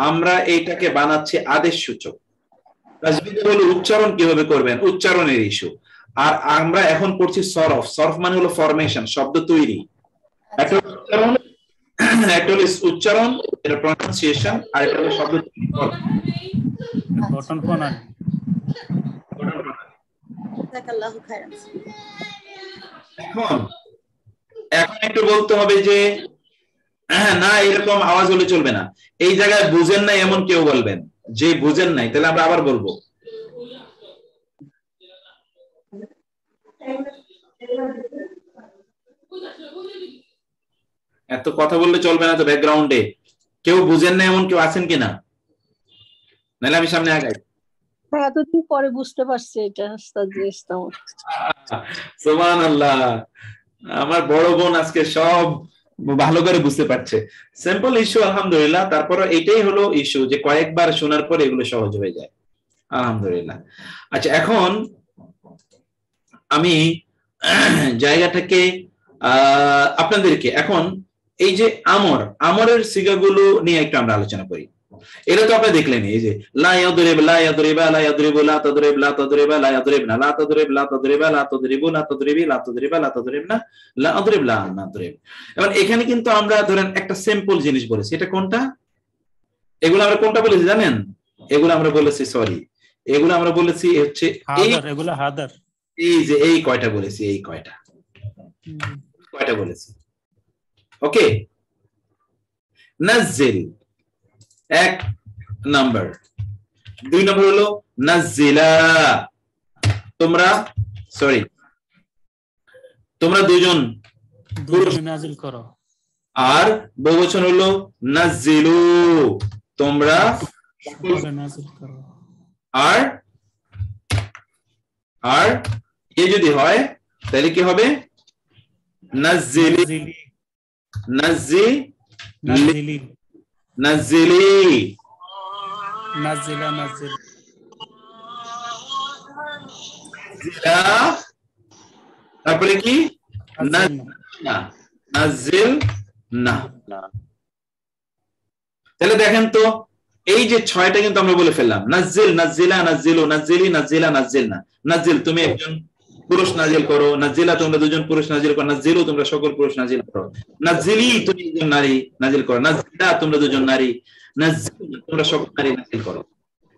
আমরা এইটাকে বানাচ্ছি আদেশ সূচক। তাজবিদে হলো উচ্চারণ কিভাবে করবেন, উচ্চারণের ইস্যু। আর আমরা এখন পড়ছি সরফ, সরফ মানে হলো ফরমেশন, শব্দ তৈরি। একটা উচ্চারণ, একটা হলো উচ্চারণ, এটা প্রনাউন্সিয়েশন, আর এটা হলো শব্দ তৈরি।
গঠন প্রণালী।
এখন একটু বলতে হবে যে না এরকম আওয়াজ হলে চলবে না, এই জায়গায় বুঝেন নাই এমন কেউ বলবেন, যে বুঝেন নাই তাহলে আমরা আবার বলবো। এত কথা বললে চলবে না তো, ব্যাকগ্রাউন্ডে কেউ বুঝেন না এমন কেউ আছেন কিনা, নাহলে আমি সামনে আগাই।
এতদিন পরে বুঝতে পারছি এটা উস্তাদ ইসলাম।
সুবহানাল্লাহ, আমার বড় বোন আজকে সব ভালো করে বুঝতে পারছে। সিম্পল ইস্যু আলহামদুলিল্লাহ। তারপরে এটাই হলো ইস্যু যে কয়েকবার শোনার পরে এগুলো সহজ হয়ে যায় আলহামদুলিল্লাহ। আচ্ছা, এখন আমি জায়গাটাকে আপনাদেরকে এখন এই যে আমরের সিগাগুলো নিয়ে একটু আমরা আলোচনা করি। এটা তো আপনি দেখলেন, এই যে লা ইয়াদরিব লা ইয়াদরিবা লা ইয়াদরিবু লা তাদরিব লা তাদরিবা লা ইয়াদরিবনা লা তাদরিব লা তাদরিবা লা তাদরিবু লা তাদরিবি লা তাদরিবা লা তাদরিবনা লা আদরিব লা নাদরিব। এবার এখানে কিন্তু আমরা ধরেন একটা সিম্পল জিনিস বলেছি, এটা কোনটা? এগুলো আমরা কোনটা বলেছি জানেন? এগুলো আমরা বলেছি এগুলো আমরা বলেছি হচ্ছে
এগুলো হাদার।
এই যে এই কয়টা বলেছি, এই কয়টা বলেছি। ওকে, নাজিল এক নাম্বার, 2 নম্বর হলো নাজিলা, তোমরা দুজন
নাজিল করো।
আর বহুবচন হলো নাজিলু, তোমরা
নাজিল করো।
আর এ যদি হয় তাহলে কি হবে? নাজিলি, নাজিলি,
নাজিলা,
তারপরে কি? নাজিল না। তাহলে দেখেন তো এই যে 6টা কিন্তু আমরা বলে ফেললাম, নাজিল, নাজিলা, নাজিলু, নাজিলি, নাজিলা, নাজিলনা। নাজিল তুমি একজন পুরুষ নাজিল করো, নাজিলা তোমরা দুজন পুরুষ নাজিল করো, নাজিলু তোমরা সকল পুরুষ নাজিল করো, নাজিলি তুমি একজন নারী নাজিল করো, নাজিলা তোমরা দুজন নারী, নাজিল তোমরা সকল নারী নাজিল করো।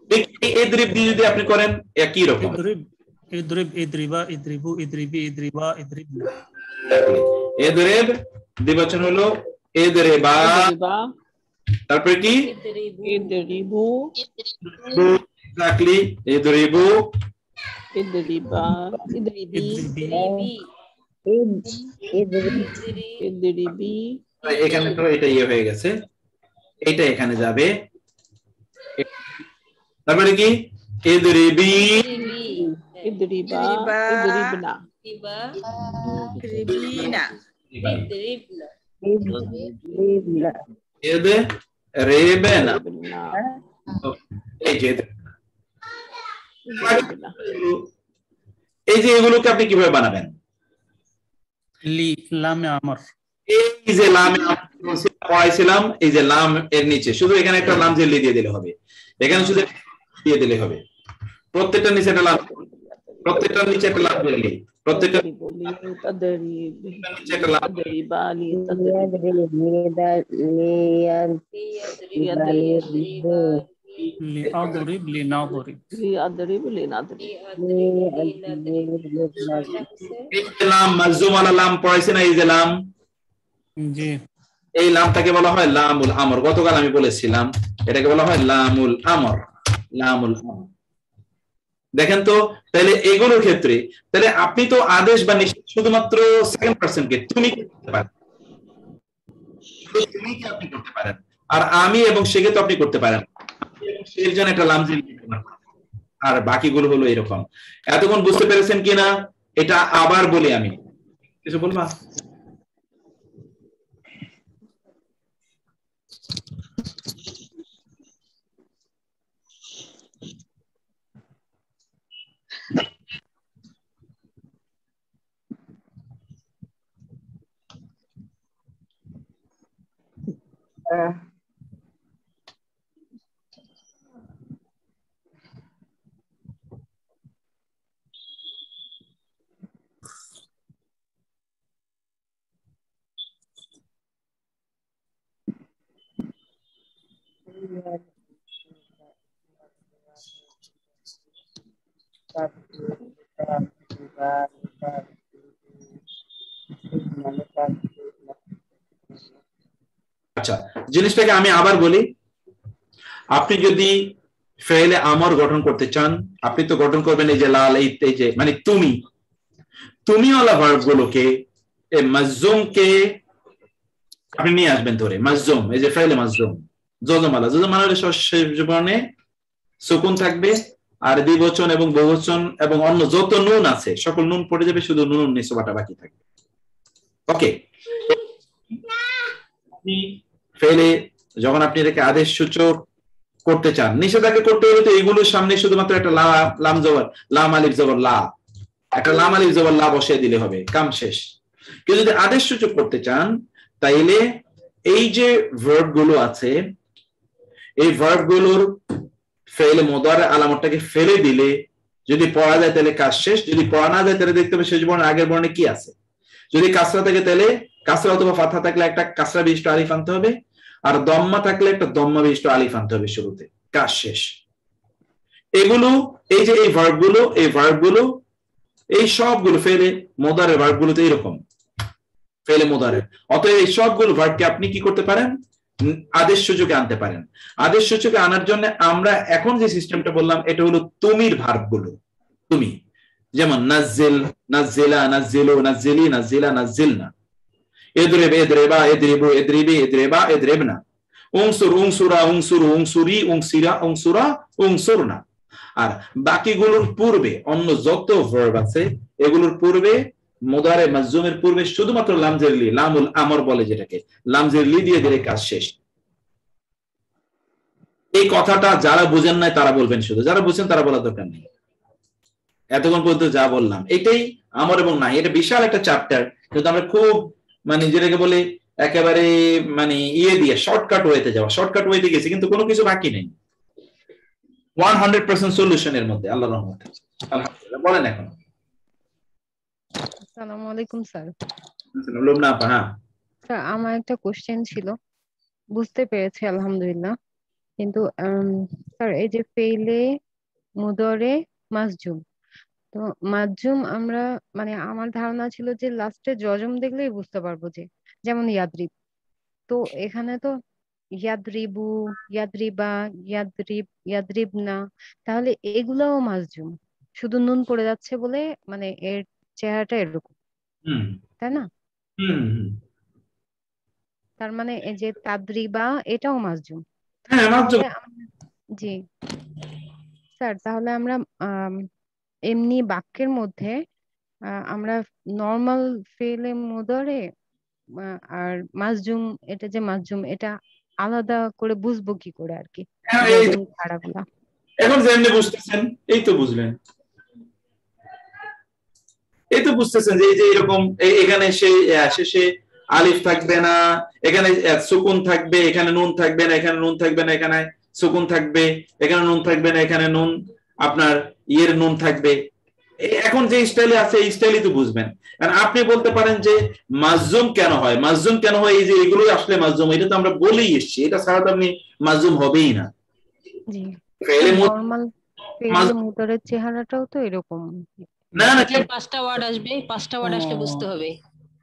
ঠিক এই ইদরিব দিয়ে যদি আপনি করেন একই রকম।
ইদরিব, ইদরিবা, ইদরিবু, ইদরিবি, ইদরিবা, ইদরিবনা।
ইদরিব দ্বিবচন হলো ইদরিবা, তারপরে কি?
ইদরিবু,
এক্স্যাক্টলি, ইদরিবু,
ইদরিবা, ইদরিবি, ইদরিবি।
এখানে তো এটা ইয়ে হয়ে গেছে, এটা এখানে যাবে। তারপরে কি? ইদরিবি,
ইদরিবা, ইদরিবনা,
ইদরিবিনা,
ইদরিবনা। এই যে এগুলোকে আপনি কিভাবে বানাবেন?
লামে আমর,
এই যে লামে পড়াইছিলাম, এই যে লাম এর নিচে শুধু এখানে একটা লাম জেলি দিয়ে দিলে হবে, এখানে শুধু দিয়ে দিলে হবে। প্রত্যেকটার নিচে একটা লাম, প্রত্যেকটার নিচে একটা লাম জেলি, প্রত্যেকটা নিচে একটা লাম।
লিআদরিব, লিনাদরিব,
লিআদরিব, লিনাদরিব।
এই যে লাম মাজুম আলা লাম পড়াইছে না, এই যে লাম,
জি,
এই লামটাকে বলা হয় লামুল আমর। গতকাল আমি বলেছিলাম এটাকে বলা হয় লামুল আমর, লামুল আমর। দেখেন তো, তাহলে এগুলোর ক্ষেত্রে তাহলে আপনি তো আদেশ বা নিষেধ শুধুমাত্র সেকেন্ড পারসন কে তুমি করতে পারেন, তুমি কি আপনি করতে পারেন, আর আমি এবং সেকে তো আপনি করতে পারেন। এর জন্য একটা লাম জিল, আর বাকিগুলো হলো এরকম। এতক্ষণ বুঝতে পেরেছেন কিনা এটা আবার বলি, আমি কিছু বলবা? আচ্ছা, জিনিসটাকে আমি আবার বলি। আপনি যদি ফেলে আমর গঠন করতে চান, আপনি তো গঠন করবেন এই যে লাল, এই যে মানে তুমি ওয়ালা ভার্ব গুলোকে, মাজুমকে আপনি নিয়ে আসবেন ধরে। মাজুম, এই যে ফেলে মাজুম, জজমালা, জজমালা শেষ বর্ণে সুকুন থাকবে আর দ্বিবচন এবং বহুবচন এবং অন্য যত নুন আছে সকল নুন পড়ে যাবে, শুধু নুন নিসবাটা বাকি থাকবে। ওকে, ফেলে যখন আপনি এটাকে আদেশ সূচক করতে চান, নিষেধাজ্ঞা করতে হলে তো এইগুলোর সামনে শুধুমাত্র একটা লাম জবর, লাম আলিফ জবর লা, একটা লাম আলিফ জবর লা বসিয়ে দিলে হবে, কাম শেষ। কেউ যদি আদেশ সূচক করতে চান তাইলে এই যে ভার্ব গুলো আছে, এই ভার্ব গুলোর ফেলে মুদারে আলামতটাকে ফেলে দিলে যদি পড়া যায় তাহলে কাজ শেষ, যদি পড়া না যায় তাহলে দেখতে হবে শেষ বর্ণের আগের বর্ণে কি আছে। যদি কাসরা থাকে তাহলে কাসরা অথবা ফাতহা থাকলে একটা কাসরা বিশিষ্ট আলিফ আনতে হবে, আর দম্মা থাকলে একটা দম্মা বিশিষ্ট আলিফ আনতে হবে শুরুতে, কাজ শেষ। এগুলো এই যে এই ভার্ব গুলো এই সবগুলো ফেলে মুদারে ভার্ব গুলোতে এরকম ফেলে মুদারে। অতএব এই সবগুলো ভার্বকে আপনি কি করতে পারেন, আদেশ সূচকে আনতে পারেন। আদেশ সূচকে আনার জন্য আমরা এখন যে সিস্টেমটা বললাম এটা হলো তুমির ভার্ব গুলো, তুমি, যেমন নাজ্জিল, নাজ্জিলা, নাজ্জিলু, নাজ্জিলি, নাজ্জিলা, নাজ্জিলনা, ইদরিব, ইদরিবা, ইদরিবু, ইদরিবি, ইদরিবা, ইদরিবনা, উনসুর, উনসুরা, উনসুরু, উনসুরি, উনসিরা, উনসুরা, উনসুরনা। আর বাকিগুলোর পূর্বে অন্য যত ভার্ব আছে এগুলোর পূর্বে মুদারে মাজজুমের পূর্বে শুধুমাত্র লামজের লি, লামুল আমর বলে যেটাকে, লামজের লি দিয়ে দিলে কাজ শেষ। এই কথাটা যারা বুঝেন নাই তারা বলবেন, শুধু যারা বুঝেন তারা বলার দরকার নেই। এতক্ষণ পর্যন্ত যা বললাম এটাই আমর এবং নাহি, এটা বিশাল একটা চ্যাপ্টার, কিন্তু আমরা খুব মানে যেটাকে বলে একেবারে মানে ইয়ে দিয়ে শর্টকাট ওয়েতে যাওয়া, শর্টকাট ওয়েতে গেছি কিন্তু কোনো কিছু বাকি নেই, 100% সলিউশনের মধ্যে আল্লাহর রহমতে। আলহামদুলিল্লাহ, বলেন এখন।
আসসালামু আলাইকুম স্যার।
লুবনা আপা, হ্যাঁ
স্যার আমার একটা কোশ্চেন ছিল, বুঝতে পেরেছি আলহামদুলিল্লাহ, কিন্তু স্যার এই যে ফেইলে মুদরে মাজজুম, তো মাজজুম আমরা মানে আমার ধারণা ছিল যে লাস্টে জজম দেখলেই বুঝতে পারবো, যে যেমন ইয়াদরিব, তো এখানে তো ইয়াদরিবু, ইয়াদরিবা, ইয়াদরিব, ইয়াদরিবনা, তাহলে এগুলাও মাজজুম, শুধু নুন পড়ে যাচ্ছে বলে মানে এর চেহারাটা এরকম, তাই না? তার মানে এই যে তাদরিবা এটাও মাজজুম। জি স্যার, তাহলে আমরা এমনি বাক্যের মধ্যে আমরা নরমাল ফেলে মুদরে আর মাজজুম, এটা যে মাজজুম এটা আলাদা করে বুঝবো কি করে আর কি?
এখন যেমনি বুঝতেছেন এই তো বুঝলেন, এই তো বুঝতেছেন যে এই যে এরকম এখানে সেই শেষে আলিফ থাকবে না, এখানে সুকুন থাকবে, এখানে নুন থাকবে না, এখানে নুন থাকবে না, এখানে সুকুন থাকবে, এখানে নুন থাকবে না, এখানে নুন আপনার ইয়ের নুন থাকবে। এখন যে স্টাইলে আছে এই স্টাইলই তো বুঝবেন। কারণ আপনি বলতে পারেন যে মাজজুম কেন হয়, মাজজুম কেন হয়, এই যে এগুলোই আসলে মাজজুম, এটা তো আমরা বলেই এসেছি, এটা ছাড়া তো আপনি মাজজুম হবেই না।
জি, নরমাল ফেলে মুদরের চেহারাটাও তো এরকম
না না,
পাঁচটা ওয়ার্ড আসবে, পাঁচটা ওয়ার্ড আসলে বুঝতে হবে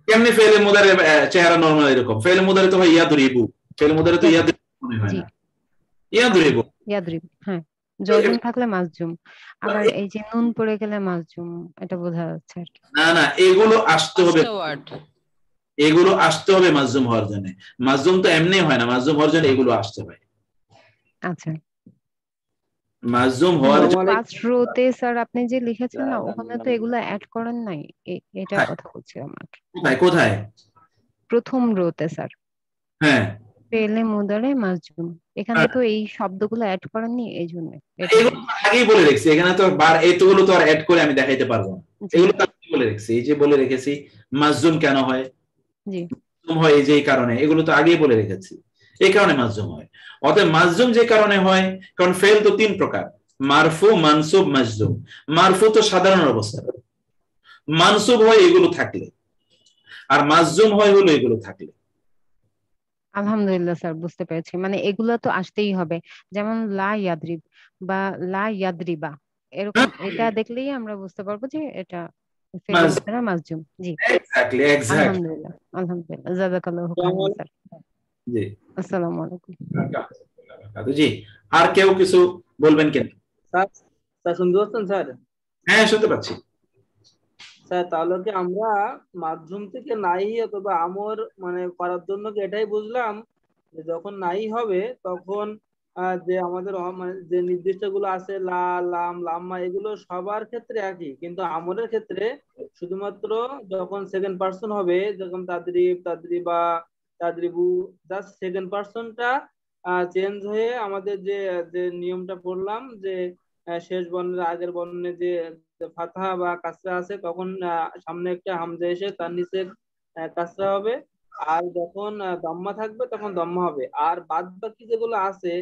কেমনে ফেলে মুদারে চেহারা নরমাল এরকম। ফেলে মুদারে তো হয় ইয়াদরিবু, ফেলে মুদারে তো ইয়াদরিবু মনে হয় না, ইয়াদরিবু,
ইয়াদরিবু, হ্যাঁ জজম থাকলে মাজজুম, আবার এই যে নুন পড়ে গেলে মাজজুম, এটা বোঝা যাচ্ছে আর কি।
না না, এগুলো আসতে হবে, এগুলো আসতে হবে মাজজুম হওয়ার জন্য। মাজজুম তো এমনি হয় না, মাজজুম হওয়ার জন্য এগুলো আসতে হয়।
আচ্ছা,
মাজজুম হওয়ার
ফার্স্ট রোতে স্যার আপনি যে লিখেছেন না, ওখানে তো এগুলো অ্যাড করেন নাই, এটা কথা বলছিলাম আর কি।
কোথায়?
প্রথম রোতে স্যার,
হ্যাঁ
ফেলে মুদারে মাজজুম, এখানে তো এই শব্দগুলো অ্যাড করেননি, এই জন্য
এগুলো আগেই বলে রেখেছি, এখানে তো এতগুলো তো আর অ্যাড করে আমি দেখাইতে পারবো না, এগুলো তো আমি বলে রেখেছি। এই যে বলে রেখেছি মাজজুম কেন হয়,
জি
মাজজুম হয় এই যে এই কারণে, এগুলো তো আগেই বলে রেখেছি, এই কারণে মাজজুম হয়। অতএব মাজজুম যে কারণে হয়, কারণ ফেল তো তিন প্রকার, মারফু, মানসুব, মাজজুম। মারফু তো সাধারণ অবস্থা, মানসুব হয় এগুলো থাকলে, আর মাজজুম হয় হলো এগুলো থাকলে।
আলহামদুলিল্লাহ স্যার, বুঝতে পেরেছি, মানে এগুলো তো আসতেই হবে, যেমন লা ইয়াদরিব বা লা ইয়াদরিবা, এরকম এটা দেখলেই আমরা বুঝতে পারবো যে এটা ফেলে মুদারে মাজজুম। জি
এক্স্যাক্টলি,
আলহামদুলিল্লাহ, আলহামদুলিল্লাহ, জাযাকাল্লাহু খাইরান স্যার।
জি,
আসসালামু আলাইকুম।
জি, আর কেউ কিছু বলবেন কেন?
স্যার শুনতে পাচ্ছেন স্যার?
হ্যাঁ শুনতে পাচ্ছি
স্যার। তাহলে কি আমরা মাধ্যম থেকে নাই অথবা আমর মানে করার জন্য কি এটাই বুঝলাম যে যখন নাই হবে তখন যে আমাদের যে নির্দিষ্ট গুলো আছে লা লাম লাম্মা এগুলো সবার ক্ষেত্রে একই, কিন্তু আমরের ক্ষেত্রে শুধুমাত্র যখন সেকেন্ড পার্সন হবে, যখন তাদরিব তাদরিবা তাদরিবু, জাস্ট সেকেন্ড পার্সনটা চেঞ্জ হয়ে আমাদের যে যে নিয়মটা পড়লাম যে শেষ বর্ণের আগের বর্ণে যে ফাতহা বা কাসরা আছে তখন সামনে একটা হামজা এসে তার নিচে কাসরা হবে, আর যখন দম্মা থাকবে তখন দম্মা হবে। আর বাদ বাকি যেগুলো আছে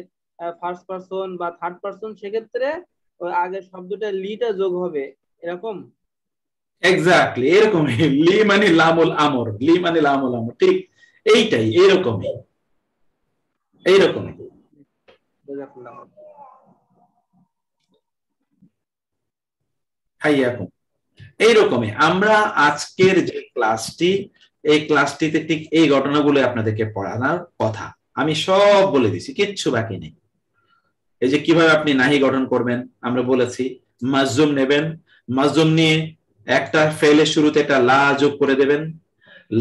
ফার্স্ট পারসন বা থার্ড পারসন সেক্ষেত্রে ওই আগের শব্দটা লিটা যোগ হবে, এরকম।
এক্স্যাক্টলি এরকমই, লি মানে লামুল আমর, লি মানে লামুল আমর, ঠিক এইটাই, এইরকমই এইরকমই। হাইয়াকুম। এইরকমই আমরা আজকের যে ক্লাসটি, এই ক্লাসটিতে ঠিক এই ঘটনাগুলো আপনাদেরকে পড়ানোর কথা। আমি সব বলে দিছি, কিচ্ছু বাকি নেই। এই যে কিভাবে আপনি নাহি গঠন করবেন আমরা বলেছি, মাজজুম নেবেন, মাজজুম নিয়ে একটা ফেলের শুরুতে একটা লা যোগ করে দেবেন,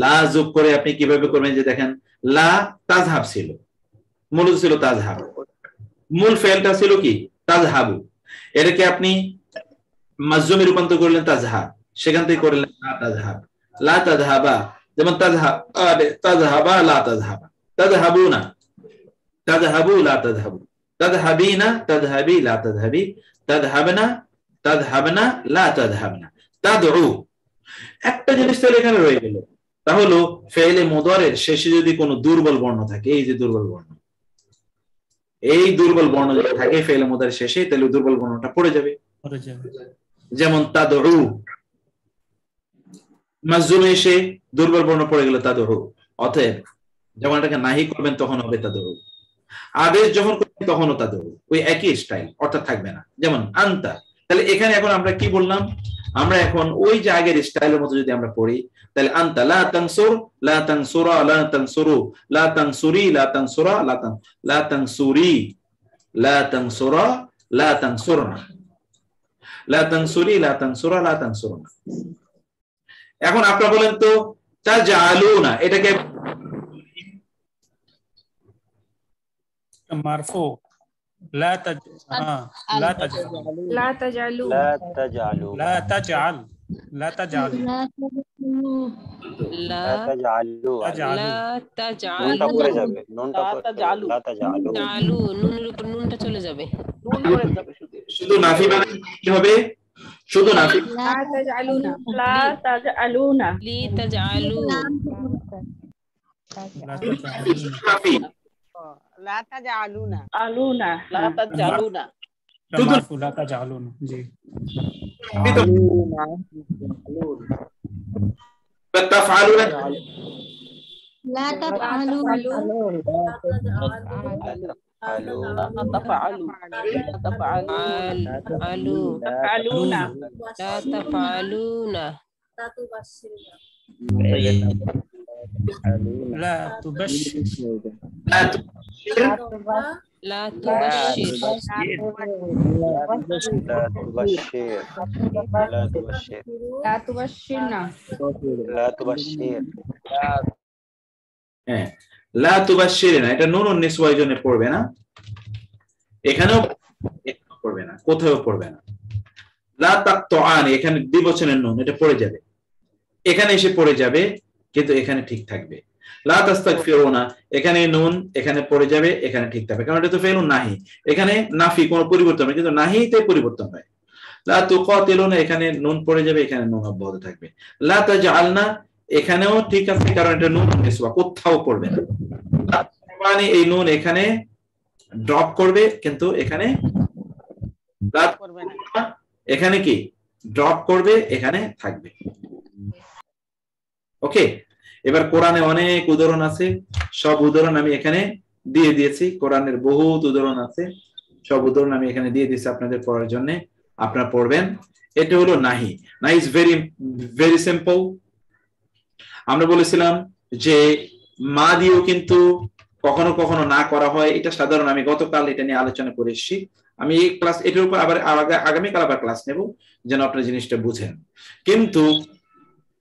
লা যোগ করে আপনি কিভাবে করবেন, যে দেখেন লা তাজহাব ছিল, মূলত ছিল তাজহাব, মূল ফেলটা ছিল কি তাজহাবু, এটাকে আপনি মাজজুমে রূপান্তর করলেন তাজহাব, সেখান থেকে করলেন লা তাজহাব, লা তাজহাবা, যেমন তাজহাব তাজহাবা লা তাজহাবা, তাজহাবুনা তাজহাবু লা তাজহাবু, তাজহাবিনা তাজহাবি লা তাজহাবি, তাজহাবনা তাজহাবনা লা তাজহাবনা, তাদউ। একটা জিনিস তাহলে এখানে রয়ে গেল, তা হলো ফেলে মুদারের শেষে যদি কোনো দুর্বল বর্ণ থাকে, এই যে দুর্বল বর্ণ, এই দুর্বল বর্ণ যদি থাকে ফেলে মুদারের শেষে, তাহলে দুর্বল বর্ণটা পড়ে যাবে। যেমন তাদউ, মাজজুমে এসে দুর্বল বর্ণ পড়ে গেল তাদউ, অতএব যখন এটাকে নাহি করবেন তখন হবে তাদউ, আদেশ যখন করবেন তখনও তাদউ, ওই একই স্টাইল, অর্থাৎ থাকবে না। যেমন আনতা, তাহলে এখানে এখন আমরা কি বললাম, আমরা এখন ওই যে আগের স্টাইলের মতো যদি আমরা পড়ি, তাহলে আনতা লা তানসুর লা তানসুরা লা তানসুরু লা তানসুরি লা তানসুরা লা তানসুরি লা তানসুরা লা তানসুরনা, লা তানসুরি লা তানসুরা লা তানসুরনা। এখন আপনারা বলেন তো তাজআলুনা, এটাকে
মারফু, লা তাজ লা তাজআল
লা তাজআলু
লা তাজআলু
লা তাজআল লা তাজআল
লা তাজআলু
লা তাজআলু,
নুনটা পড়ে যাবে, নুনটা পড়ে, লা তাজআলু,
তাজআলু নুনের উপর নুনটা চলে যাবে,
নুন পড়ে যাবে,
শুধু নাফি মানে কি হবে, শুধু নাফি,
লা তাজআলুনা লা তাজআলুনা
লি তাজআলু,
নাফি
লা তাজআলুনা
আলুনা
লা তাজআলুনা,
মারফু লা তাজআলুনা, জি
তাফআলুনা,
লা তাফআলু
তাফআলুনা লা তাফআলুনা,
লা তুবাশশির
লা তুবাশশির,
লা তুবাশশিরনা
লা তুবাশশির,
হ্যাঁ লা তুবাশশিরনা, এটা নুনুন নিসওয়া জন্য পড়বে না, এখানেও পড়বে না, কোথাও পড়বে না। লা তাকতুআন, এখানে দ্বিবচনের নুন, এটা পড়ে যাবে, এখানে এসে পড়ে যাবে, কিন্তু এখানে ঠিক থাকবে। লা তাস্তাগফিরুনা, এখানে নুন এখানে পড়ে যাবে, এখানে ঠিক থাকবে, কারণ এটা তো ফেলুন নাহি, এখানে নাফি কোনো পরিবর্তন হয়, কিন্তু নাহিতে পরিবর্তন হয়। লা তুকাতিলুনা, এখানে নুন পড়ে যাবে, এখানে নুন অব্যাহত থাকবে। লা তাজআলনা, এখানেও ঠিক আছে, কারণ এটা নুন নিসওয়া, কোথাও পড়বে না। মানে এই নুন এখানে ড্রপ করবে, কিন্তু এখানে এখানে কি ড্রপ করবে, এখানে থাকবে। ওকে, এবার কোরআনে অনেক উদাহরণ আছে, সব উদাহরণ আমি এখানে দিয়ে দিয়েছি, কোরআনের বহুত উদাহরণ আছে, সব উদাহরণ আমি এখানে দিয়ে দিয়েছি আপনাদের পড়ার জন্য, আপনারা পড়বেন। এটা হলো নাহি, নাহি ইজ ভেরি ভেরি সিম্পল। আমরা বলেছিলাম যে মা দিয়েও কিন্তু কখনো কখনো না করা হয়, এটা সাধারণ, আমি গতকাল এটা নিয়ে আলোচনা করে এসেছি, আমি এই ক্লাস এটার উপর আবার আগামীকাল আবার ক্লাস নেব, যেন আপনারা জিনিসটা বুঝেন। কিন্তু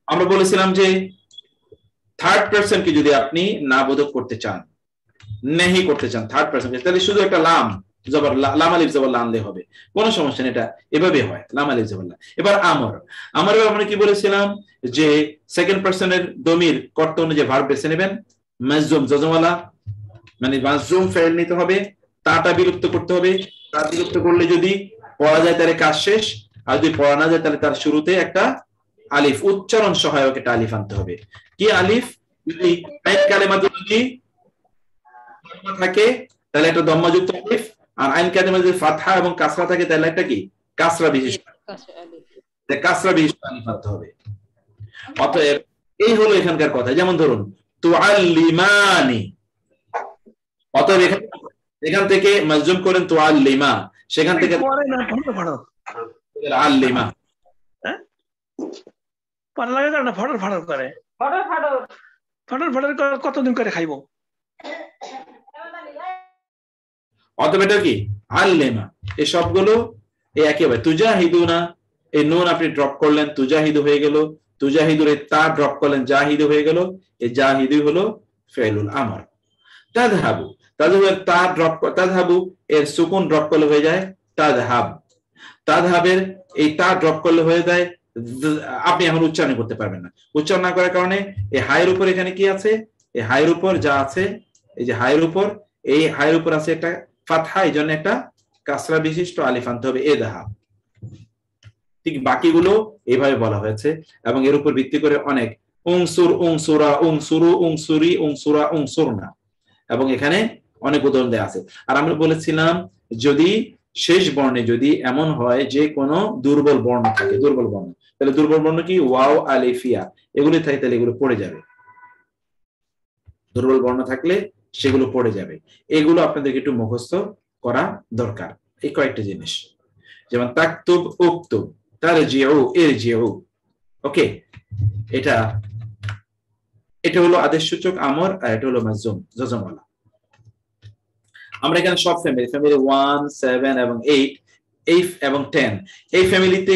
আমরা বলেছিলাম যে থার্ড পারসনকে যদি আপনি না বোধক করতে চান, নেহি করতে চান থার্ড পারসন কেস, তাহলে শুধু একটা লাম জবর লাম আলিফ জবর লা আনলে হবে, কোনো সমস্যা নেই, এটা এভাবে হয় লাম আলিফ জবর লা। এবার আমর, আমরা কি বলেছিলাম যে সেকেন্ড পারসনের দমির কর্তা অনুযায়ী ভার্ব বেছে নেবেন, মাজজুম জজমওয়ালা, মানে মাজজুম ফেল নিতে হবে, তাটা বিলুপ্ত করতে হবে, তা বিলুপ্ত করলে যদি পড়া যায় তাহলে কাজ শেষ, আর যদি পড়া না যায় তাহলে তার শুরুতে একটা আলিফ উচ্চারণ সহায়ক একটা আলিফ আনতে হবে। কি আলিফ? যদি আইন কালেমা যদি থাকে তাহলে একটা দম্মাযুক্ত আলিফ, আর আইন কালেমা যদি ফাতহা এবং কাসরা থাকে তাহলে একটা কি কাসরা বিশিষ্ট আলিফ আনতে হবে। অতএব এই হলো এখানকার কথা। যেমন ধরুন তুআল্লিমানি, অতএব এখান থেকে মাজজুম করেন তুআল্লিমা, সেখান থেকে আল্লিমা
পড়া লাগে না, ফটর ফটর করে, ফটর ফটর কতদিন করে খাইবো।
অতএব এটা কি আল্লিমা, এই সবগুলো এই একেবারে তুজাহিদুনা, এই নুন আপনি ড্রপ করলেন তুজাহিদু হয়ে গেল, তুজাহিদুর এই তা ড্রপ করলেন জাহিদু হয়ে গেল, এই জাহিদু হলো ফেলুল আমর। তাযহাবু, তাযহাবু তা ড্রপ, তাযহাবু এর সুকুন ড্রপ করলে হয়ে যায় তাযহাব, তাযহাবের এই তা ড্রপ করলে হয়ে যায়, আপনি এখন উচ্চারণ করতে পারবেন না, উচ্চারণ না করার কারণে এই হায়ের উপর এখানে কি আছে, এই হায়ের উপর যা আছে, এই যে হায়ের উপর, এই হায়ের উপর আছে একটা ফাতহা, এই জন্য একটা কাসরা বিশিষ্ট আলিফ আনতে হবে এযহাব। ঠিক বাকিগুলো এইভাবে বলা হয়েছে এবং এর উপর ভিত্তি করে অনেক উনসুর, উনসুরা, উনসুরু, উনসুরি, উনসুরা, উনসুরনা, এবং এখানে অনেক উদাহরণ দেওয়া আছে। আর আমরা বলেছিলাম যদি শেষ বর্ণে যদি এমন হয় যে কোনো দুর্বল বর্ণ থাকে, দুর্বল বর্ণ, তাহলে দুর্বল বর্ণ কি ওয়াও আলিফিয়া এগুলি থাকে, তাহলে এগুলো পড়ে যাবে, দুর্বল বর্ণ থাকলে সেগুলো পড়ে যাবে। এগুলো আপনাদেরকে একটু মুখস্থ করা দরকার, এই কয়েকটা জিনিস। যেমন তাকতুব, উকতুব, তারজিউ, ইরজিউ, ওকে, এটা হলো আদেশ সূচক আমর, আর এটা হলো মাজজুম জজমওয়ালা। আমরা এখানে সব ফ্যামিলি 1, 7 এবং 8 এবং 10 এই ফ্যামিলিতে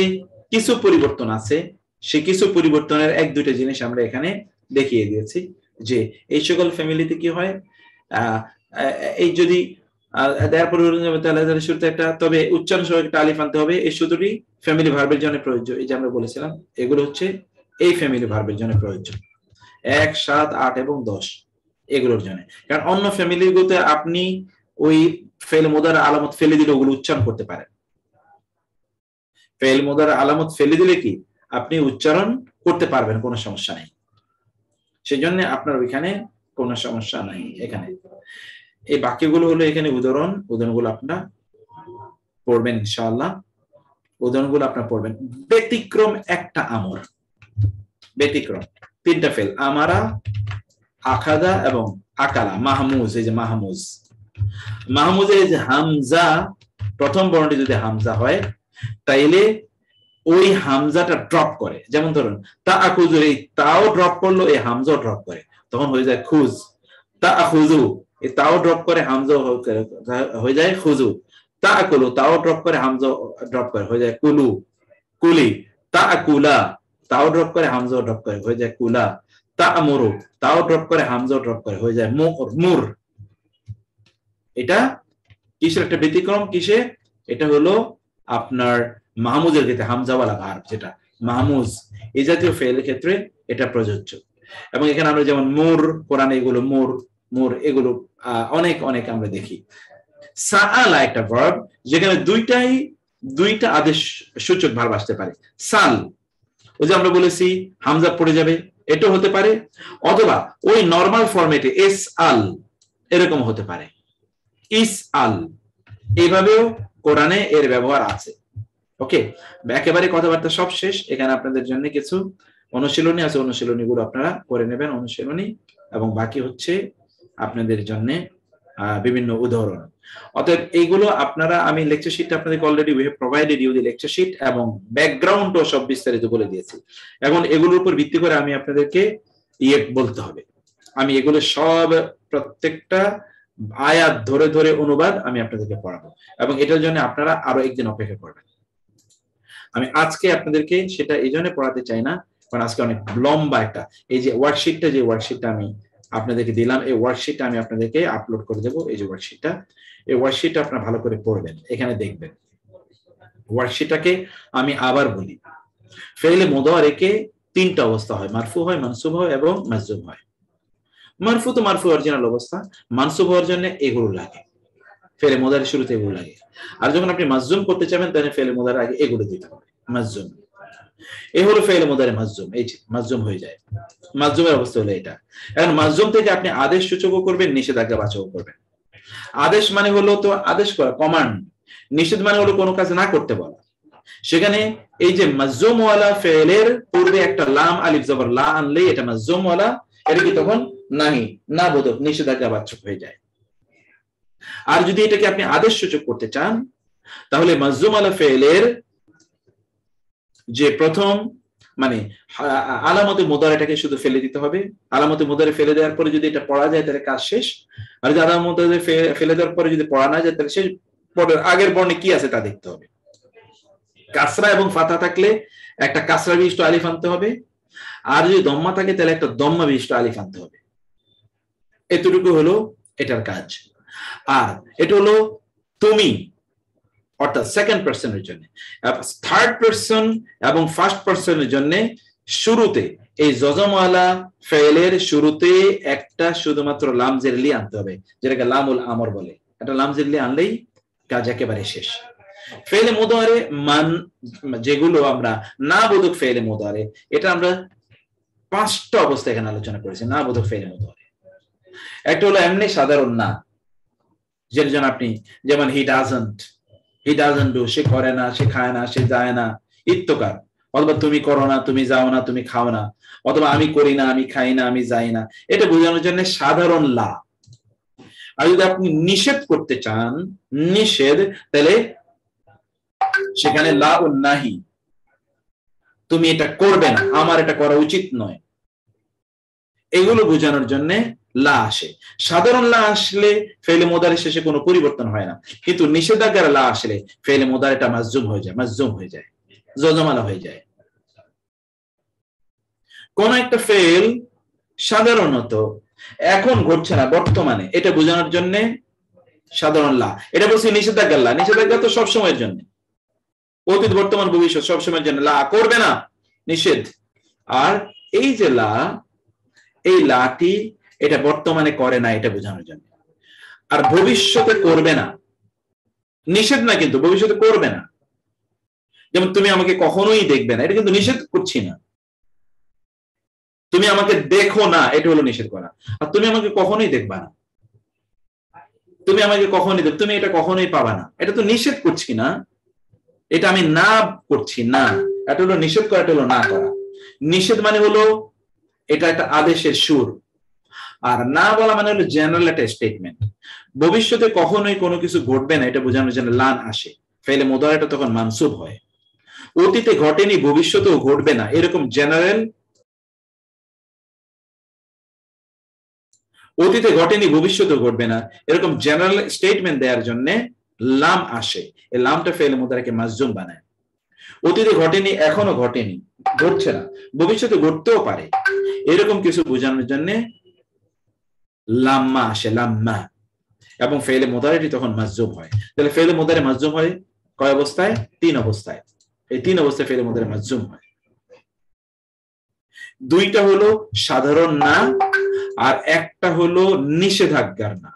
কিছু পরিবর্তন আছে, সেই কিছু পরিবর্তনের এক দুইটা জিনিস আমরা এখানে দেখিয়ে দিয়েছি যে এই সকল ফ্যামিলিতে কি হয়, এই যদি দেয়ার পরিবর্তন তাহলে শুরুতে একটা, তবে উচ্চারণ সহ একটা আলিফ আনতে হবে। এই সূত্রটি ফ্যামিলি ভার্বের জন্য প্রযোজ্য, এই যে আমরা বলেছিলাম এগুলো হচ্ছে এই ফ্যামিলি ভার্বের জন্য প্রযোজ্য, 1, 7, 8 এবং 10 এগুলোর জন্য। কারণ অন্য ফ্যামিলিগুলোতে আপনি ওই ফেল মুদার আলামত ফেলে দিলে ওগুলো উচ্চারণ করতে পারেন, ফেল মুদার আলামত ফেলে দিলে কি আপনি উচ্চারণ করতে পারবেন, কোনো সমস্যা নেই, সেজন্য আপনার ওইখানে কোনো সমস্যা নাই। এখানে এই বাক্যগুলো হলো এখানে উদাহরণগুলো আপনারা পড়বেন ইনশাআল্লাহ, উদাহরণগুলো আপনারা পড়বেন। ব্যতিক্রম একটা আমর, ব্যতিক্রম 3টা ফেল, আমারা, আখাদা এবং আকালা। মাহমুজ, এই যে মাহমুজের যে হামজা, প্রথম বর্ণটি যদি হামজা হয় তাইলে ওই হামজাটা ড্রপ করে, যেমন ধরুন তা আখুজুর, এই তাও ড্রপ করলো, এই হামজাও ড্রপ করে, তখন হয়ে যায় খুজ। তা আখুজু, এই তাও ড্রপ করে, হামজা হয়ে যায় খুজু। তা আকুলু, তাও ড্রপ করে, হামজা ড্রপ করে, হয়ে যায় কুলু, কুলি। তা আকুলা, তাও ড্রপ করে, হামজাও ড্রপ করে, হয়ে যায় কুলা। তা আমরু, তাও ড্রপ করে, হামজাও ড্রপ করে, হয়ে যায় মুর। এটা কিসের একটা ব্যতিক্রম, কিসে? এটা হলো আপনার মাহমুজের ক্ষেত্রে, হামজাওয়ালা ভার্ব যেটা মাহমুজ, এই জাতীয় ফেলের ক্ষেত্রে এটা প্রযোজ্য। এবং এখানে আমরা যেমন মুর, কোরআনে এগুলো মুর এগুলো অনেক আমরা দেখি। সাআলা একটা ভার্ব যেখানে দুইটা আদেশ সূচক ভার্ব আসতে পারে। সাল, ওই যে আমরা বলেছি হামজা পড়ে যাবে, এটাও হতে পারে, অথবা ওই নরমাল ফরম্যাটে এস আল এরকম হতে পারে, ইস আল, এইভাবেও কোরআনে এর ব্যবহার আছে। ওকে, একেবারে কথাবার্তা সব শেষ। এখানে আপনাদের জন্য কিছু অনুশীলনী আছে, অনুশীলনীগুলো আপনারা করে নেবেন, অনুশীলনী, এবং বাকি হচ্ছে আপনাদের জন্য বিভিন্ন উদাহরণ। অতএব এইগুলো আপনারা, আমি লেকচার শিটটা আপনাদেরকে already we have provided you the lecture sheet এবং ব্যাকগ্রাউন্ড ও সব বিস্তারিত বলে দিয়েছি। এখন এগুলোর উপর ভিত্তি করে আমি আপনাদেরকে বলতে হবে, আমি এগুলো সব প্রত্যেকটা আয়াত ধরে ধরে অনুবাদ আমি আপনাদেরকে পড়াবো, এবং এটার জন্য আপনারা আরো একদিন অপেক্ষা করবেন। আমি আজকে আপনাদেরকে সেটা এই জন্য পড়াতে চাই না, কারণ আজকে অনেক লম্বা একটা, এই যে ওয়ার্কশিটটা আমি আপনাদেরকে দিলাম, এই ওয়ার্কশিটটা আমি আপনাদেরকে আপলোড করে দেবো। এই যে ওয়ার্কশিটটা, এই ওয়ার্কশিটটা আপনারা ভালো করে পড়বেন, এখানে দেখবেন। ওয়ার্কশিটটাকে আমি আবার বলি, ফেলে মুদারিকে তিনটা অবস্থা হয়, মারফু হয়, মানসুব হয় এবং মাজজুম হয়। মারফু তো মারফু অরিজিনাল অবস্থা, মানসুব হওয়ার জন্য এগুলো লাগে, ফেলে মুদারি শুরুতে এগুলো লাগে। আর যখন আপনি মাজজুম করতে চাবেন তাহলে ফেলে মুদারি আগে এগুলো দিতে হবে, মাজজুম। এই হলো ফেলে মুদারি মাজজুম, এই যে মাজজুম হয়ে যায়, মাজজুমের অবস্থা হলো এটা। এখন মাজজুম থেকে আপনি আদেশ সূচকও করবেন, নিষেধাজ্ঞা বাচকও করবেন। আদেশ মানে হলো তো আদেশ করা, কমান্ড। নিষেধ মানে হলো কোনো কাজ না করতে বলা। সেখানে এই যে মাজজুম ওয়ালা ফেলের পূর্বে একটা লাম আলিফ জবর লা আনলে এটা মাজজুম ওয়ালা, এটা কি তখন নাহি, না বোধক, নিষেধাজ্ঞা বাচক হয়ে যায়। আর যদি এটাকে আপনি আদেশ সূচক করতে চান তাহলে মাজজুম ওয়ালা ফেলের যে প্রথম মানে আলামতে মুদারিটাকে শুধু ফেলে দিতে হবে। আলামতে মুদারি ফেলে দেওয়ার পরে যদি এটা পড়া যায় তাহলে কাজ শেষ। আর যদি আলামতে ফেলে দেওয়ার পরে যদি পড়া না যায় তাহলে শেষ, পরের আগের বর্ণে কি আছে তা দেখতে হবে। কাসরা এবং ফাতা থাকলে একটা কাসরা বিশিষ্ট আলিফ আনতে হবে, আর যদি দম্মা থাকে তাহলে একটা দম্মা বিশিষ্ট আলিফ আনতে হবে। এতটুকু হলো এটার কাজ। আর এটা হলো তুমি, অর্থাৎ সেকেন্ড পারসনের জন্য। থার্ড পারসন এবং ফার্স্ট পারসনের জন্য শুরুতে এই জজমওয়ালা ফেলের শুরুতে একটা শুধুমাত্র লাম জেরলি আনতে হবে, যেটাকে লামুল আমর বলে। একটা লাম জেরলি আনলেই কাজ একেবারে শেষ। ফেলে মুদারে মান যেগুলো আমরা না বোধক ফেলে মুদারে, এটা আমরা 5টা অবস্থা এখানে আলোচনা করেছি না বোধক ফেলে মুদারে। একটা হলো এমনি সাধারণ না, যের জন্য আপনি যেমন হি ডাজন্ট ডু, সে করে না, সে খায় না, সে যায় না ইত্যকার, অথবা তুমি করো না, তুমি যাও না, তুমি খাও না, অথবা আমি করি না, আমি খাই না, আমি যাই না, এটা বোঝানোর জন্য সাধারণ লা। আর যদি আপনি নিষেধ করতে চান, নিষেধ, তাহলে সেখানে লা ও নাহি, তুমি এটা করবে না, আমার এটা করা উচিত নয়, এগুলো বোঝানোর জন্য লা আসে। সাধারণ লা আসলে ফেলে মুদারি শেষে কোনো পরিবর্তন হয় না, কিন্তু নিষেধাজ্ঞার লা আসলে ফেলে মুদারিটা মাজজুম হয়ে যায়, জজমালা হয়ে যায়। কোন একটা ফেল সাধারণত এখন ঘটছে না, বর্তমানে, এটা বোঝানোর জন্য সাধারণ লা। এটা বলছি নিষেধাজ্ঞার লা, নিষেধাজ্ঞা তো সবসময়ের জন্য, অতীত বর্তমান ভবিষ্যৎ সবসময়ের জন্য লা করবে না, নিষেধ। আর এই যে লা, এই লাটি এটা বর্তমানে করে না, এটা বোঝানোর জন্য। আর ভবিষ্যতে করবে না, নিষেধ না, কিন্তু ভবিষ্যতে করবে না। যেমন তুমি আমাকে কখনোই দেখবে না, এটা কিন্তু নিষেধ করছি না। তুমি আমাকে দেখো না, এটা হলো নিষেধ করা। আর তুমি আমাকে কখনোই দেখবা না, তুমি আমাকে কখনোই দেখ, তুমি এটা কখনোই পাবা না, এটা তো নিষেধ করছি না, এটা আমি না করছি না, এটা হলো নিষেধ করা, এটা হলো না করা। নিষেধ মানে হলো এটা একটা আদেশের সুর, আর না বলা মানে হলো জেনারেল একটা স্টেটমেন্ট। ভবিষ্যতে কখনোই কোনো কিছু ঘটবে না, এটা বোঝানোর জন্য লান আসে, ফেলে মুদারিটা তখন মানসুব হয়। অতীতে ঘটেনি, ভবিষ্যতেও ঘটবে না, এরকম জেনারেল, অতীতে ঘটেনি, ভবিষ্যতেও ঘটবে না, এরকম জেনারেল স্টেটমেন্ট দেওয়ার জন্য লাম আসে। এই লামটা ফেলে মুদারিকে মাজজুম বানায়। অতীতে ঘটেনি, এখনো ঘটেনি, ঘটছে না, ভবিষ্যতে ঘটতেও পারে, এরকম কিছু বোঝানোর জন্য লাম্মা আসে, লাম্মা, এবং ফেলে মুদারিটি তখন মাজজুম হয়। তাহলে ফেলে মুদারি মাজজুম হয় কয় অবস্থায়? 3 অবস্থায়। এই 3 অবস্থায় ফেলে মুদারি মাজজুম হয়। 2টা হলো সাধারণ না, আর একটা হলো নিষেধাজ্ঞার না।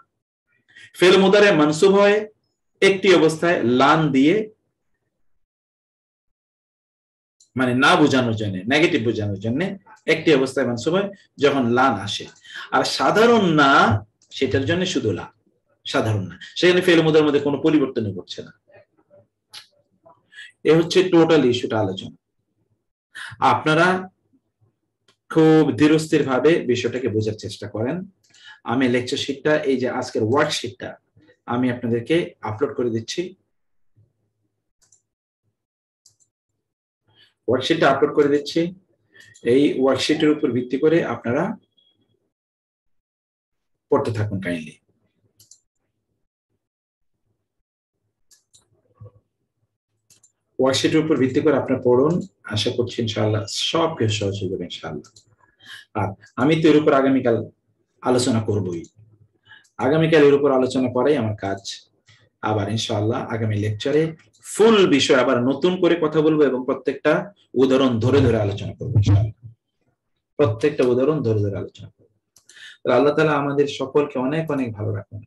ফেলে মুদারি মানসুব হয় একটি অবস্থায় লান দিয়ে, মানে না বোঝানোর জন্য, নেগেটিভ বোঝানোর জন্য একটি অবস্থায় মানসুব হয় যখন লান আসে। আর সাধারণ না, সেটার জন্য শুধু লা, সাধারণ না, সেখানে ফেল মুদারির মধ্যে কোনো পরিবর্তনই ঘটছে না। এ হচ্ছে টোটাল ইস্যুটা আলোচনা। আপনারা খুব ধীরস্থির ভাবে বিষয়টাকে বোঝার চেষ্টা করেন। আমি লেকচার শিটটা, এই যে আজকের ওয়ার্কশিটটা আমি আপনাদেরকে আপলোড করে দিচ্ছি। ওয়ার্কশিটটা আপলোড করে দিচ্ছি। এই ওয়ার্কশিটের উপর ভিত্তি করে আপনারা পড়তে থাকুন কাইন্ডলি। ওয়ার্কশিটের উপর ভিত্তি করে আপনারা পড়ুন, আশা করছি ইনশাআল্লাহ সব কিছু সহজ হয়ে যাবে ইনশাআল্লাহ। আর আমি তো এর উপর আগামীকাল আলোচনা করবই। আগামীকাল এর উপর আলোচনা করাই আমার কাজ। আবার ইনশাআল্লাহ আগামী লেকচারে ফুল বিষয় আবার নতুন করে কথা বলবো এবং প্রত্যেকটা উদাহরণ ধরে ধরে আলোচনা করবো ইনশাআল্লাহ। প্রত্যেকটা উদাহরণ ধরে ধরে আলোচনা করবো। আল্লাহ তাআলা আমাদের সকলকে অনেক অনেক ভালো রাখুন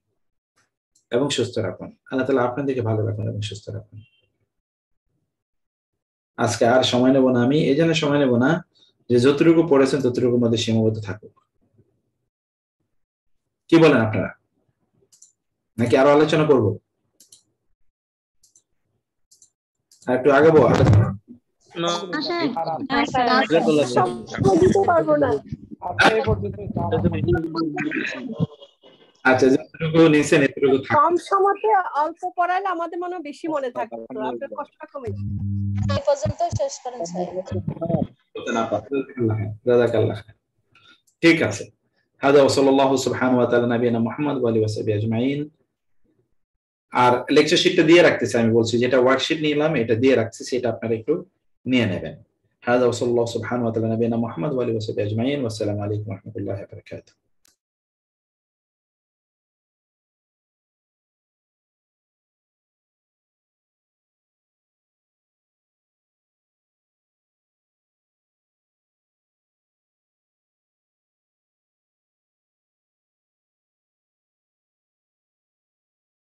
এবং সুস্থ রাখুন। আল্লাহ তাআলা আপনাদেরকে ভালো রাখুন এবং সুস্থ রাখুন। আজকে আর সময় নেব না, আমি এই জন্য সময় নেব না যে যতটুকু পড়েছেন ততটুকুর মধ্যে সীমাবদ্ধ থাকুক। কি বলেন আপনারা, নাকি আরো আলোচনা করব? আর একটু আগাবো আলোচনা? আচ্ছা, যতটুকু নিছেন এতটুকু থাক।
কম সময়তে অল্প পড়াইলে আমাদের মনে বেশি মনে থাকে, তো আপনার কষ্টটা কমে যায়।
এই পর্যন্ত শেষ করেন স্যার।
জাযাকাল্লাহ। ঠিক আছে। হাদা ওয়াসাল্লাল্লাহু সুবহানাহু ওয়া তাআলা নবিয়ানা মুহাম্মদ ওয়া আলিহি ওয়া সাহবিহি আজমাইন। আর লেকচার শিটটা দিয়ে রাখতেছি, আমি বলছি যেটা ওয়ার্কশিট নিলাম এটা দিয়ে রাখছি, সেটা আপনারা একটু নিয়ে নেবেন। হাদা ওয়াসাল্লাল্লাহু সুবহানাহু ওয়া তাআলা নবিয়ানা মুহাম্মদ ওয়া আলিহি ওয়া সাহবিহি আজমাইন। ওয়া আসসালামু আলাইকুম ওয়া রাহমাতুল্লাহি ওয়া বারাকাতুহু।